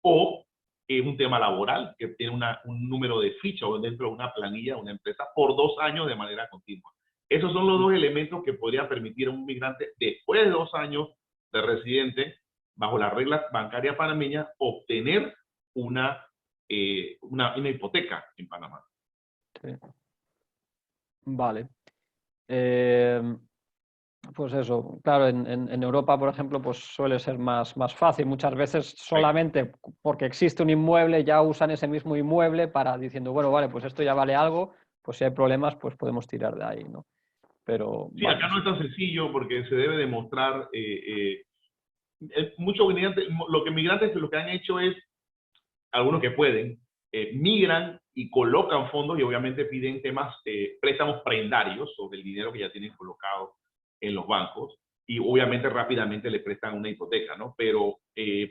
o es un tema laboral, que tiene un número de ficha o dentro de una planilla de una empresa por 2 años de manera continua. Esos son los 2 elementos que podría permitir a un migrante, después de 2 años de residente, bajo las reglas bancarias panameñas, obtener una hipoteca en Panamá. Sí. Vale. Pues eso, claro, en Europa, por ejemplo, pues suele ser más fácil. Muchas veces solamente porque existe un inmueble ya usan ese mismo inmueble para diciendo, bueno, vale, pues esto ya vale algo, pues si hay problemas, pues podemos tirar de ahí, ¿no? Pero sí, vale, acá no es tan sencillo porque se debe demostrar, muchos migrantes, lo que migrantes lo que han hecho es, algunos que pueden, migran y colocan fondos y obviamente piden temas, préstamos prendarios sobre el dinero que ya tienen colocado en los bancos, y obviamente rápidamente le prestan una hipoteca, ¿no? Pero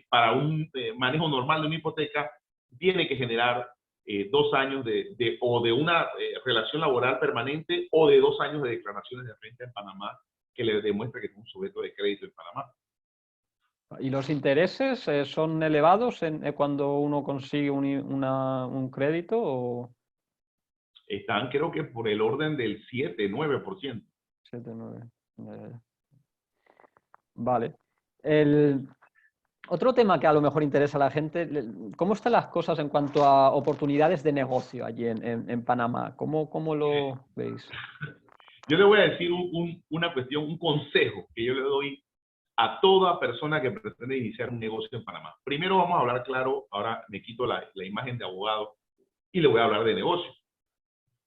para un manejo normal de una hipoteca tiene que generar 2 años o de una relación laboral permanente o de 2 años de declaraciones de renta en Panamá que le demuestre que es un sujeto de crédito en Panamá. ¿y los intereses son elevados cuando uno consigue un crédito? ¿O? Están, creo que por el orden del 7-9%. 7, 9. Vale. Otro tema que a lo mejor interesa a la gente, ¿cómo están las cosas en cuanto a oportunidades de negocio allí en Panamá? ¿Cómo lo veis? Yo le voy a decir una cuestión, un consejo que yo le doy a toda persona que pretende iniciar un negocio en Panamá. Primero vamos a hablar claro, ahora me quito la imagen de abogado y le voy a hablar de negocio.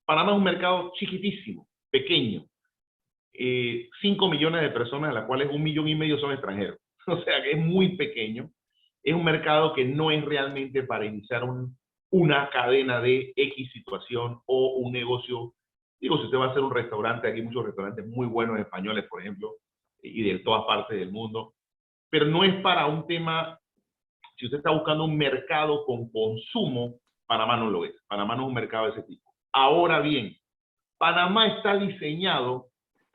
Panamá es un mercado chiquitísimo, pequeño. 5 millones de personas, de las cuales 1,5 millones son extranjeros. O sea que es muy pequeño. Es un mercado que no es realmente para iniciar una cadena de X situación o un negocio. Digo, si usted va a hacer un restaurante, aquí hay muchos restaurantes muy buenos españoles, por ejemplo, y de todas partes del mundo, pero no es para un tema. Si usted está buscando un mercado con consumo, Panamá no lo es. Panamá no es un mercado de ese tipo. Ahora bien, Panamá está diseñado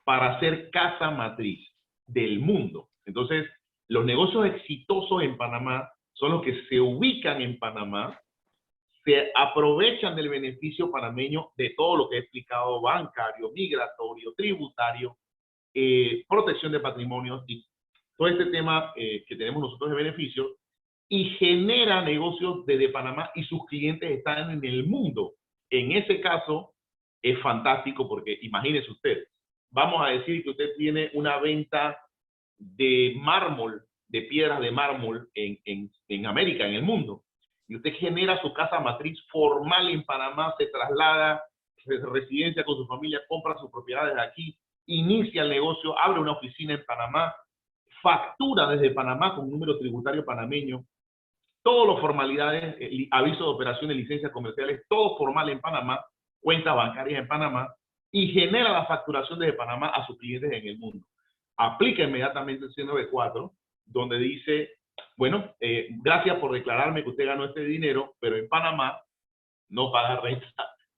para ser casa matriz del mundo. Entonces, los negocios exitosos en Panamá son los que se ubican en Panamá, se aprovechan del beneficio panameño de todo lo que he explicado: bancario, migratorio, tributario, protección de patrimonios y todo este tema que tenemos nosotros de beneficios, y genera negocios desde Panamá y sus clientes están en el mundo. En ese caso es fantástico porque imagínese usted, vamos a decir que usted tiene una venta de mármol, de piedras de mármol en América, en el mundo, y usted genera su casa matriz formal en Panamá, se traslada, residencia con su familia, compra sus propiedades aquí, inicia el negocio, abre una oficina en Panamá, factura desde Panamá con un número tributario panameño, todas las formalidades, aviso de operaciones, licencias comerciales, todo formal en Panamá, cuentas bancarias en Panamá, y genera la facturación desde Panamá a sus clientes en el mundo. Aplica inmediatamente el 194, donde dice, bueno, gracias por declararme que usted ganó este dinero, pero en Panamá no paga renta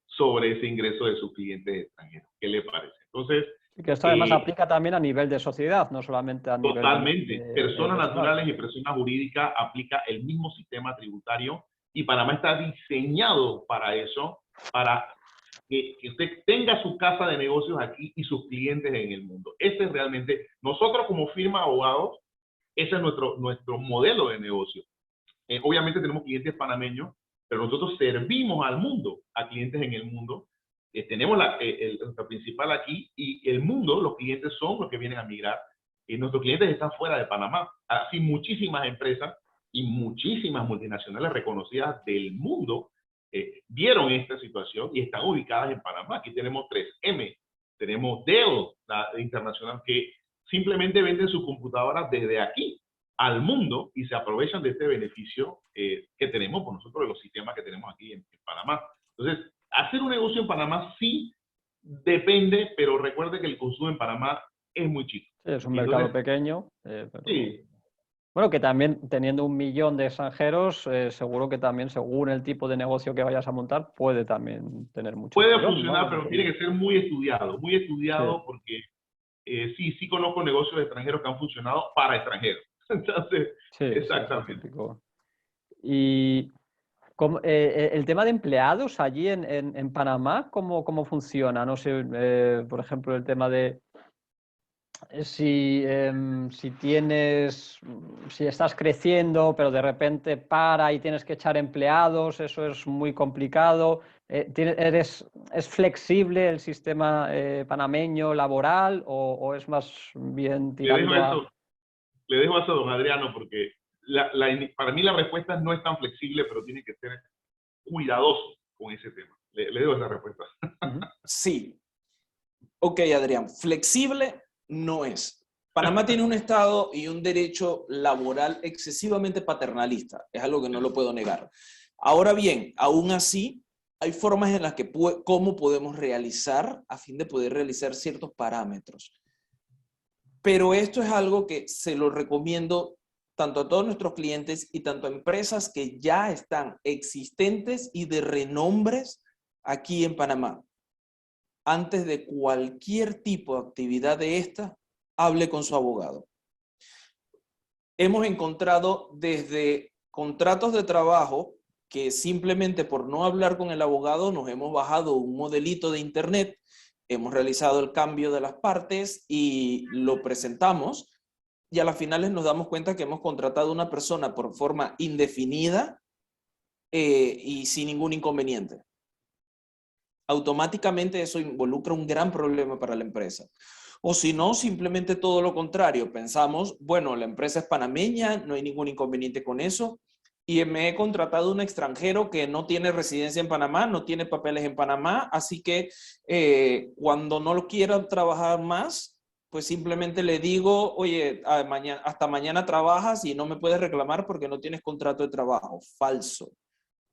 sobre ese ingreso de sus clientes extranjeros. ¿Qué le parece? Entonces, Y que esto además aplica también a nivel de sociedad, no solamente a nivel totalmente. de Personas personal. naturales y personas jurídicas aplica el mismo sistema tributario y Panamá está diseñado para eso, para que usted tenga su casa de negocios aquí y sus clientes en el mundo. Ese es realmente, nosotros como firma de abogados, ese es nuestro modelo de negocio. Obviamente tenemos clientes panameños, pero nosotros servimos al mundo, a clientes en el mundo. Tenemos nuestra principal aquí y el mundo, los clientes son los que vienen a migrar. Nuestros clientes están fuera de Panamá. Así muchísimas empresas y muchísimas multinacionales reconocidas del mundo vieron esta situación y están ubicadas en Panamá. Aquí tenemos 3M, tenemos Dell, la internacional, que simplemente venden sus computadoras desde aquí al mundo y se aprovechan de este beneficio que tenemos por nosotros de los sistemas que tenemos aquí en Panamá. Entonces, hacer un negocio en Panamá sí depende, pero recuerde que el consumo en Panamá es muy chico. Sí, es un mercado pequeño. Pero... Sí. Bueno, que también teniendo 1 millón de extranjeros, seguro que también según el tipo de negocio que vayas a montar, puede también tener mucho Puede tirón, funcionar, ¿no? pero tiene que ser muy estudiado sí. Porque sí conozco negocios extranjeros que han funcionado para extranjeros. Entonces, sí, exactamente. Sí, y el tema de empleados allí en Panamá, ¿cómo funciona? No sé, por ejemplo, el tema de si estás creciendo, pero de repente para y tienes que echar empleados, eso es muy complicado. ¿Es flexible el sistema panameño laboral o es más bien tirando Le dejo eso a don Adriano porque para mí la respuesta no es tan flexible, pero tiene que ser cuidadoso con ese tema. Le dejo esa respuesta. Sí. Ok, Adrián, flexible no es. Panamá tiene un Estado y un derecho laboral excesivamente paternalista. Es algo que no lo puedo negar. Ahora bien, aún así, hay formas en las que cómo podemos realizar a fin de poder realizar ciertos parámetros. Pero esto es algo que se lo recomiendo tanto a todos nuestros clientes y tanto a empresas que ya están existentes y de renombres aquí en Panamá. Antes de cualquier tipo de actividad de esta, hable con su abogado. Hemos encontrado desde contratos de trabajo que simplemente por no hablar con el abogado nos hemos bajado un modelito de internet, hemos realizado el cambio de las partes y lo presentamos y a las finales nos damos cuenta que hemos contratado a una persona por forma indefinida y sin ningún inconveniente. Automáticamente eso involucra un gran problema para la empresa. O si no, simplemente todo lo contrario. Pensamos, bueno, la empresa es panameña, no hay ningún inconveniente con eso, y me he contratado un extranjero que no tiene residencia en Panamá, no tiene papeles en Panamá, así que cuando no lo quiera trabajar más, pues simplemente le digo, oye, hasta mañana trabajas y no me puedes reclamar porque no tienes contrato de trabajo. Falso.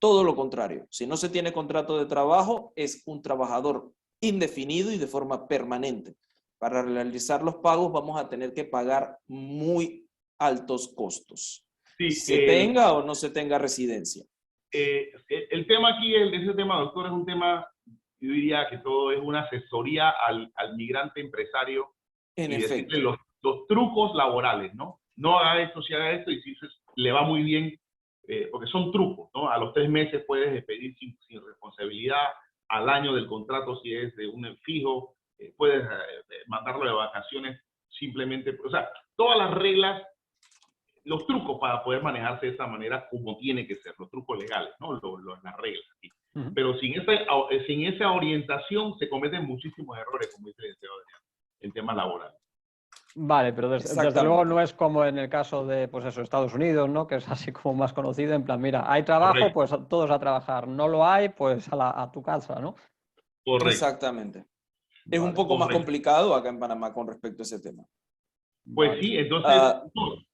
Todo lo contrario, si no se tiene contrato de trabajo, es un trabajador indefinido y de forma permanente. Para realizar los pagos vamos a tener que pagar muy altos costos. Sí, se tenga o no se tenga residencia. El tema aquí, ese tema, doctor, es un tema, yo diría que todo es una asesoría al migrante empresario En y efecto. decirle los trucos laborales, ¿no? No haga esto, si haga esto, y si le va muy bien, porque son trucos, ¿no? A los 3 meses puedes despedir sin responsabilidad, al año del contrato si es de un fijo, puedes mandarlo de vacaciones simplemente, o sea, todas las reglas, los trucos para poder manejarse de esa manera como tiene que ser, los trucos legales, ¿no? Las reglas aquí. Pero sin esa orientación se cometen muchísimos errores, como dice el Adrián, en temas laborales. Vale, pero desde luego no es como en el caso de, pues eso, Estados Unidos, ¿no? Que es así como más conocido, en plan, mira, hay trabajo, correcto, pues todos a trabajar, no lo hay, pues a tu casa, ¿no? Correcto. Exactamente. Es un poco más complicado acá en Panamá con respecto a ese tema. Pues sí, entonces,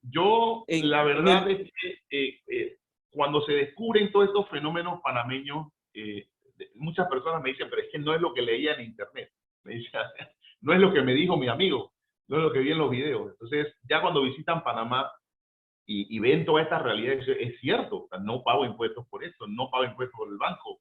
yo la verdad es que cuando se descubren todos estos fenómenos panameños, muchas personas me dicen, pero es que no es lo que leía en internet. Me dicen, no es lo que me dijo mi amigo, no es lo que vi en los videos. Entonces, ya cuando visitan Panamá y ven toda esta realidad, es cierto, o sea, no pago impuestos por esto, no pago impuestos por el banco,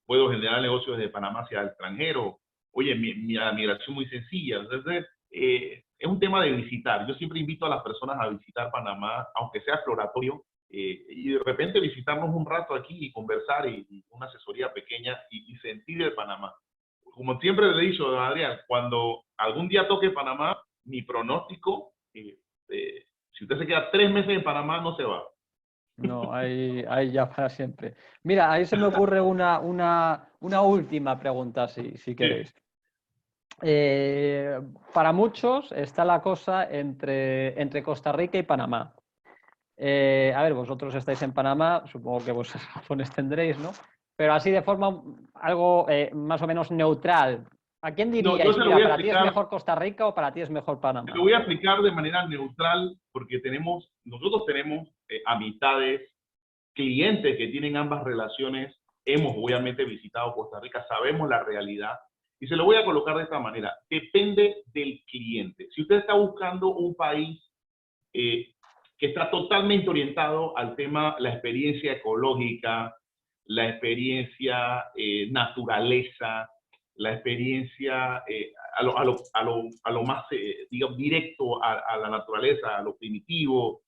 puedo generar negocios desde Panamá hacia el extranjero. Oye, la migración muy sencilla. Entonces, es un tema de visitar. Yo siempre invito a las personas a visitar Panamá, aunque sea exploratorio, y de repente visitarnos un rato aquí y conversar y una asesoría pequeña y sentir el Panamá. Como siempre le he dicho, don Adrián, cuando algún día toque Panamá, mi pronóstico, si usted se queda 3 meses en Panamá, no se va. No, ahí ya para siempre. Mira, ahí se me ocurre una última pregunta, si queréis. Para muchos está la cosa entre Costa Rica y Panamá. A ver, vosotros estáis en Panamá, supongo que vuestras razones tendréis, ¿no? Pero así de forma algo más o menos neutral. ¿A quién No, yo diríais, se lo mira, voy a para ti es explicar. mejor Costa Rica o para ti es mejor Te Panamá? lo voy a explicar de manera neutral porque nosotros tenemos amistades, clientes que tienen ambas relaciones. Hemos obviamente visitado Costa Rica, sabemos la realidad y se lo voy a colocar de esta manera. Depende del cliente. Si usted está buscando un país que está totalmente orientado al tema, la experiencia ecológica, la experiencia naturaleza, la experiencia a lo más, digamos, directo a la naturaleza, a lo primitivo,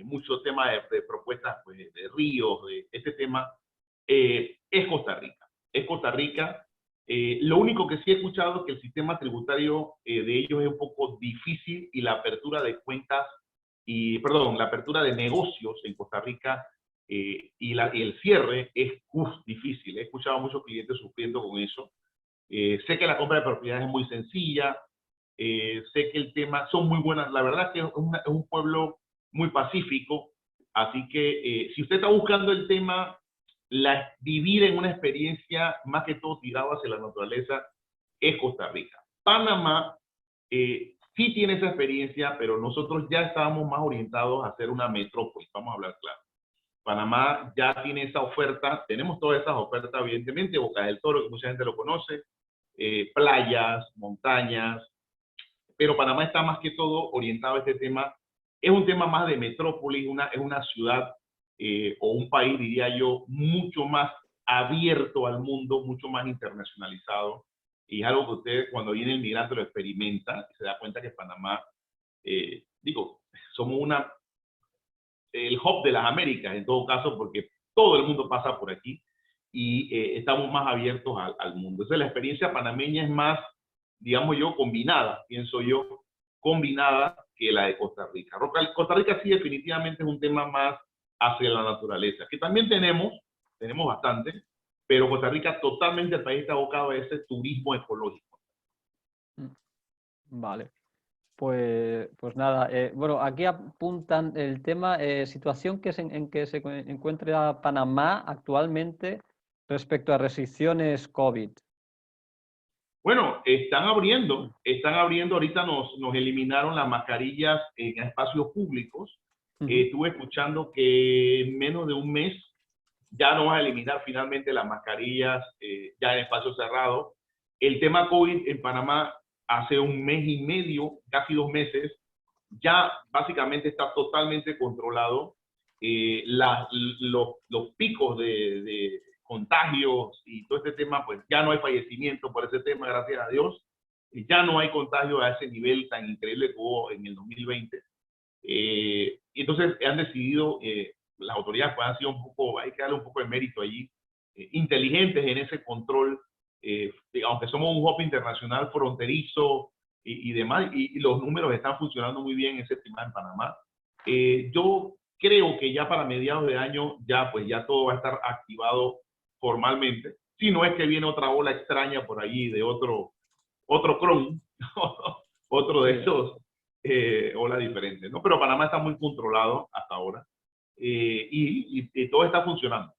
mucho tema de propuestas pues, de ríos, de este tema, es Costa Rica. Es Costa Rica. Lo único que sí he escuchado es que el sistema tributario de ellos es un poco difícil y la apertura de cuentas la apertura de negocios en Costa Rica y el cierre es difícil. He escuchado a muchos clientes sufriendo con eso. Sé que la compra de propiedades es muy sencilla, sé que el tema son muy buenas. La verdad es que es un pueblo muy pacífico, así que si usted está buscando el tema, vivir en una experiencia más que todo tirado hacia la naturaleza, es Costa Rica. Panamá sí tiene esa experiencia, pero nosotros ya estábamos más orientados a ser una metrópoli, vamos a hablar claro. Panamá ya tiene esa oferta, tenemos todas esas ofertas, evidentemente, Boca del Toro, que mucha gente lo conoce, playas, montañas, pero Panamá está más que todo orientado a este tema. Es un tema más de metrópoli, es una ciudad o un país, diría yo, mucho más abierto al mundo, mucho más internacionalizado. Y es algo que usted, cuando viene el migrante, lo experimenta y se da cuenta que Panamá, somos el hub de las Américas, en todo caso, porque todo el mundo pasa por aquí y estamos más abiertos al mundo. Entonces, la experiencia panameña es más, digamos yo, combinada, pienso yo, combinada que la de Costa Rica. Costa Rica sí definitivamente es un tema más hacia la naturaleza, que también tenemos bastante, pero Costa Rica totalmente el país está abocado a ese turismo ecológico. Vale. Pues nada, bueno, aquí apuntan el tema, situación en que se encuentra Panamá actualmente respecto a restricciones COVID. Bueno, están abriendo, ahorita nos eliminaron las mascarillas en espacios públicos. Estuve escuchando que en menos de un mes ya no van a eliminar finalmente las mascarillas ya en espacios cerrados. El tema COVID en Panamá hace un mes y medio, casi 2 meses, ya básicamente está totalmente controlado. Los picos de contagios y todo este tema, pues ya no hay fallecimiento por ese tema, gracias a Dios. Ya no hay contagio a ese nivel tan increíble que hubo en el 2020. Y entonces han decidido, las autoridades pues, han sido un poco, hay que darle un poco de mérito allí, inteligentes en ese control, aunque somos un hub internacional fronterizo y demás, y los números están funcionando muy bien en ese tema en Panamá. Yo creo que ya para mediados de año ya todo va a estar activado formalmente, si no es que viene otra ola extraña por allí de otro clon, otro de esos olas diferentes, ¿no? Pero Panamá está muy controlado hasta ahora y todo está funcionando.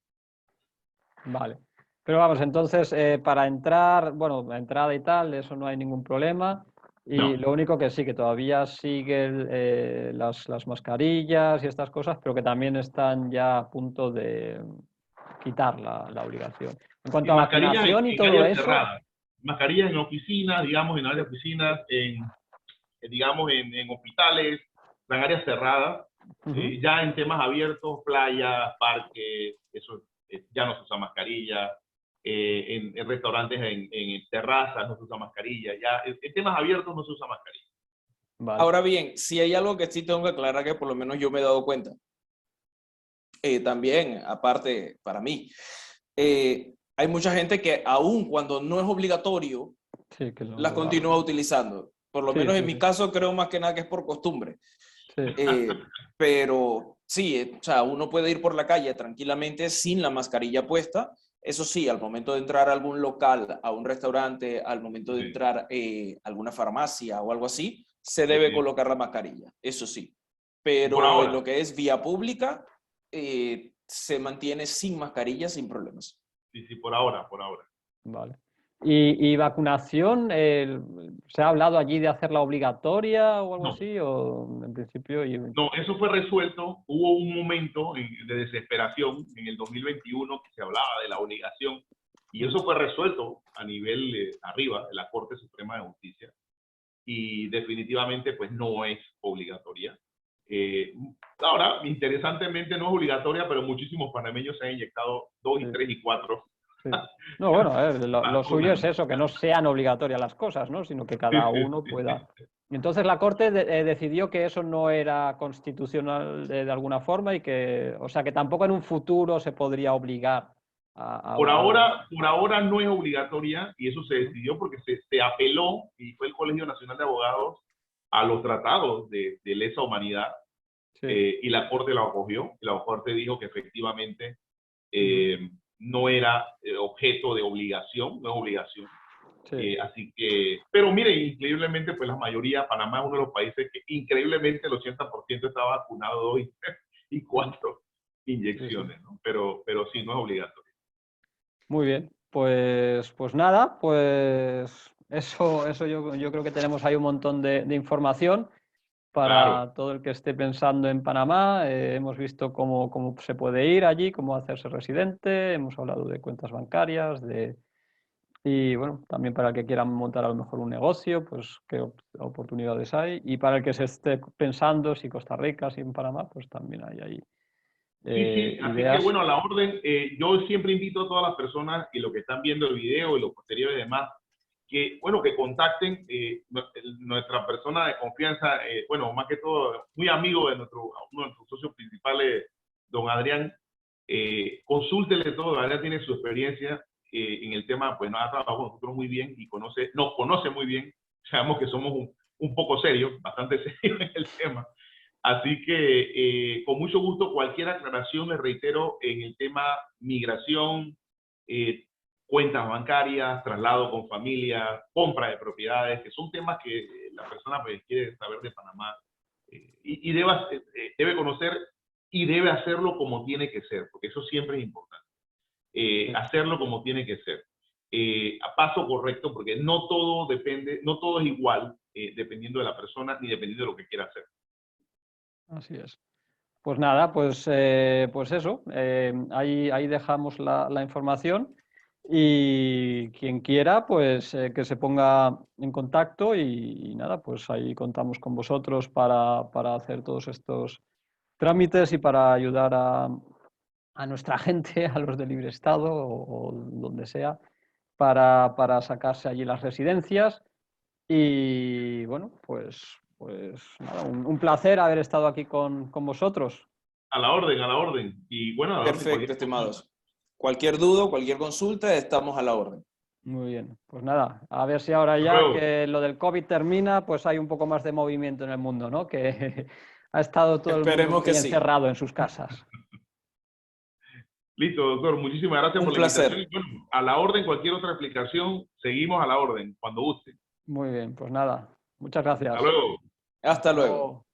Vale. Pero vamos, entonces, para entrar, bueno, la entrada y tal, eso no hay ningún problema. Y No. lo único que sí, que todavía siguen las mascarillas y estas cosas, pero que también están ya a punto de quitar la obligación. En cuanto a vacunación y en todo áreas eso... cerradas. Mascarillas en oficinas, digamos, en áreas de oficinas, digamos, en hospitales, en áreas cerradas. Ya en temas abiertos, playas, parques, eso ya no se usa mascarilla. En restaurantes, en terrazas no se usa mascarilla. Ya en temas abiertos no se usa mascarilla. Vale. Ahora bien, si hay algo que sí tengo que aclarar que por lo menos yo me he dado cuenta. también, aparte, para mí, hay mucha gente que aún cuando no es obligatorio, Sí, que las continúa utilizando. Por lo Sí, menos sí, en mi sí. caso creo más que nada que es por costumbre. Sí, Pero sí, o sea, uno puede ir por la calle tranquilamente sin la mascarilla puesta. Eso sí, al momento de entrar a algún local, a un restaurante, al momento de Sí, entrar a alguna farmacia o algo así, se sí, debe sí. colocar la mascarilla, eso sí. Por Pero en ahora. lo que es vía pública, se mantiene sin mascarilla, sin problemas. Sí, sí, por ahora, por ahora. vale. ¿Y vacunación? ¿Se ha hablado allí de hacerla obligatoria o algo No, así? ¿O en principio? no, eso fue resuelto. Hubo un momento de desesperación en el 2021 que se hablaba de la obligación y eso fue resuelto a nivel arriba de la Corte Suprema de Justicia y definitivamente pues no es obligatoria. Eh, Ahora, interesantemente no es obligatoria, pero muchísimos panameños se han inyectado 2 y Sí, 3 y 4 sí. No, bueno, a ver, lo suyo es vacunas. eso, que no sean obligatorias las cosas, ¿no? Sino que Sí, cada sí, uno sí, pueda. sí. Y entonces la Corte decidió que eso no era constitucional de alguna forma y que, o sea, que tampoco en un futuro se podría obligar a Por ahora no es obligatoria y eso se decidió porque se apeló y fue el Colegio Nacional de Abogados a los tratados de lesa humanidad Sí. y la Corte la acogió y la Corte dijo que efectivamente Ujú. no era objeto de obligación, no es obligación. Sí. Así que, pero mire, increíblemente, pues la mayoría, Panamá es uno de los países que increíblemente el 80% está vacunado 2 y 4 Sí, sí. inyecciones, ¿no? Pero sí, no es obligatorio. Muy bien, pues nada, pues eso yo creo que tenemos ahí un montón de información Claro. para todo el que esté pensando en Panamá. Hemos visto cómo se puede ir allí, cómo hacerse residente, hemos hablado de cuentas bancarias, y bueno, también para el que quiera montar a lo mejor un negocio, pues qué oportunidades hay. Y para el que se esté pensando si Costa Rica, si en Panamá, pues también hay ahí Sí, sí, así que ideas. bueno, a la orden, yo siempre invito a todas las personas y los que están viendo el video y los posteriores y demás, que bueno, que contacten nuestra persona de confianza, bueno, más que todo, muy amigo de uno de nuestros socios principales, don Adrián, consúltele todo, Adrián tiene su experiencia en el tema, pues nos ha trabajado con nosotros muy bien y nos conoce muy bien, sabemos que somos un poco serios, bastante serios en el tema. Así que con mucho gusto, cualquier aclaración, les reitero, en el tema migración, cuentas bancarias, traslado con familia, compra de propiedades, que son temas que la persona pues, quiere saber de Panamá y debe conocer y debe hacerlo como tiene que ser, porque eso siempre es importante. Sí. Hacerlo como tiene que ser. A paso correcto, porque no todo depende, no todo es igual dependiendo de la persona ni dependiendo de lo que quiera hacer. Así es. Pues nada, pues eso, ahí dejamos la información y quien quiera, pues que se ponga en contacto y nada, pues ahí contamos con vosotros para hacer todos estos trámites y para ayudar a nuestra gente, a los de Libre Estado o donde sea, para sacarse allí las residencias. Y bueno, pues nada, un placer haber estado aquí con vosotros. A la orden, a la orden. Y bueno, a la orden Perfecto, cualquier consulta. estimados. Cualquier duda, cualquier consulta, estamos a la orden. Muy bien, pues nada, a ver si ahora Hasta ya luego. que lo del COVID termina, pues hay un poco más de movimiento en el mundo, ¿no? Que ha estado todo el mundo Esperemos muy que sí. encerrado en sus casas. Listo, doctor. Muchísimas gracias Un por la invitación. Y placer. bueno, a la orden, cualquier otra explicación, seguimos a la orden, cuando guste. Muy bien, pues nada, muchas Hasta gracias. luego. Hasta Hasta luego. luego.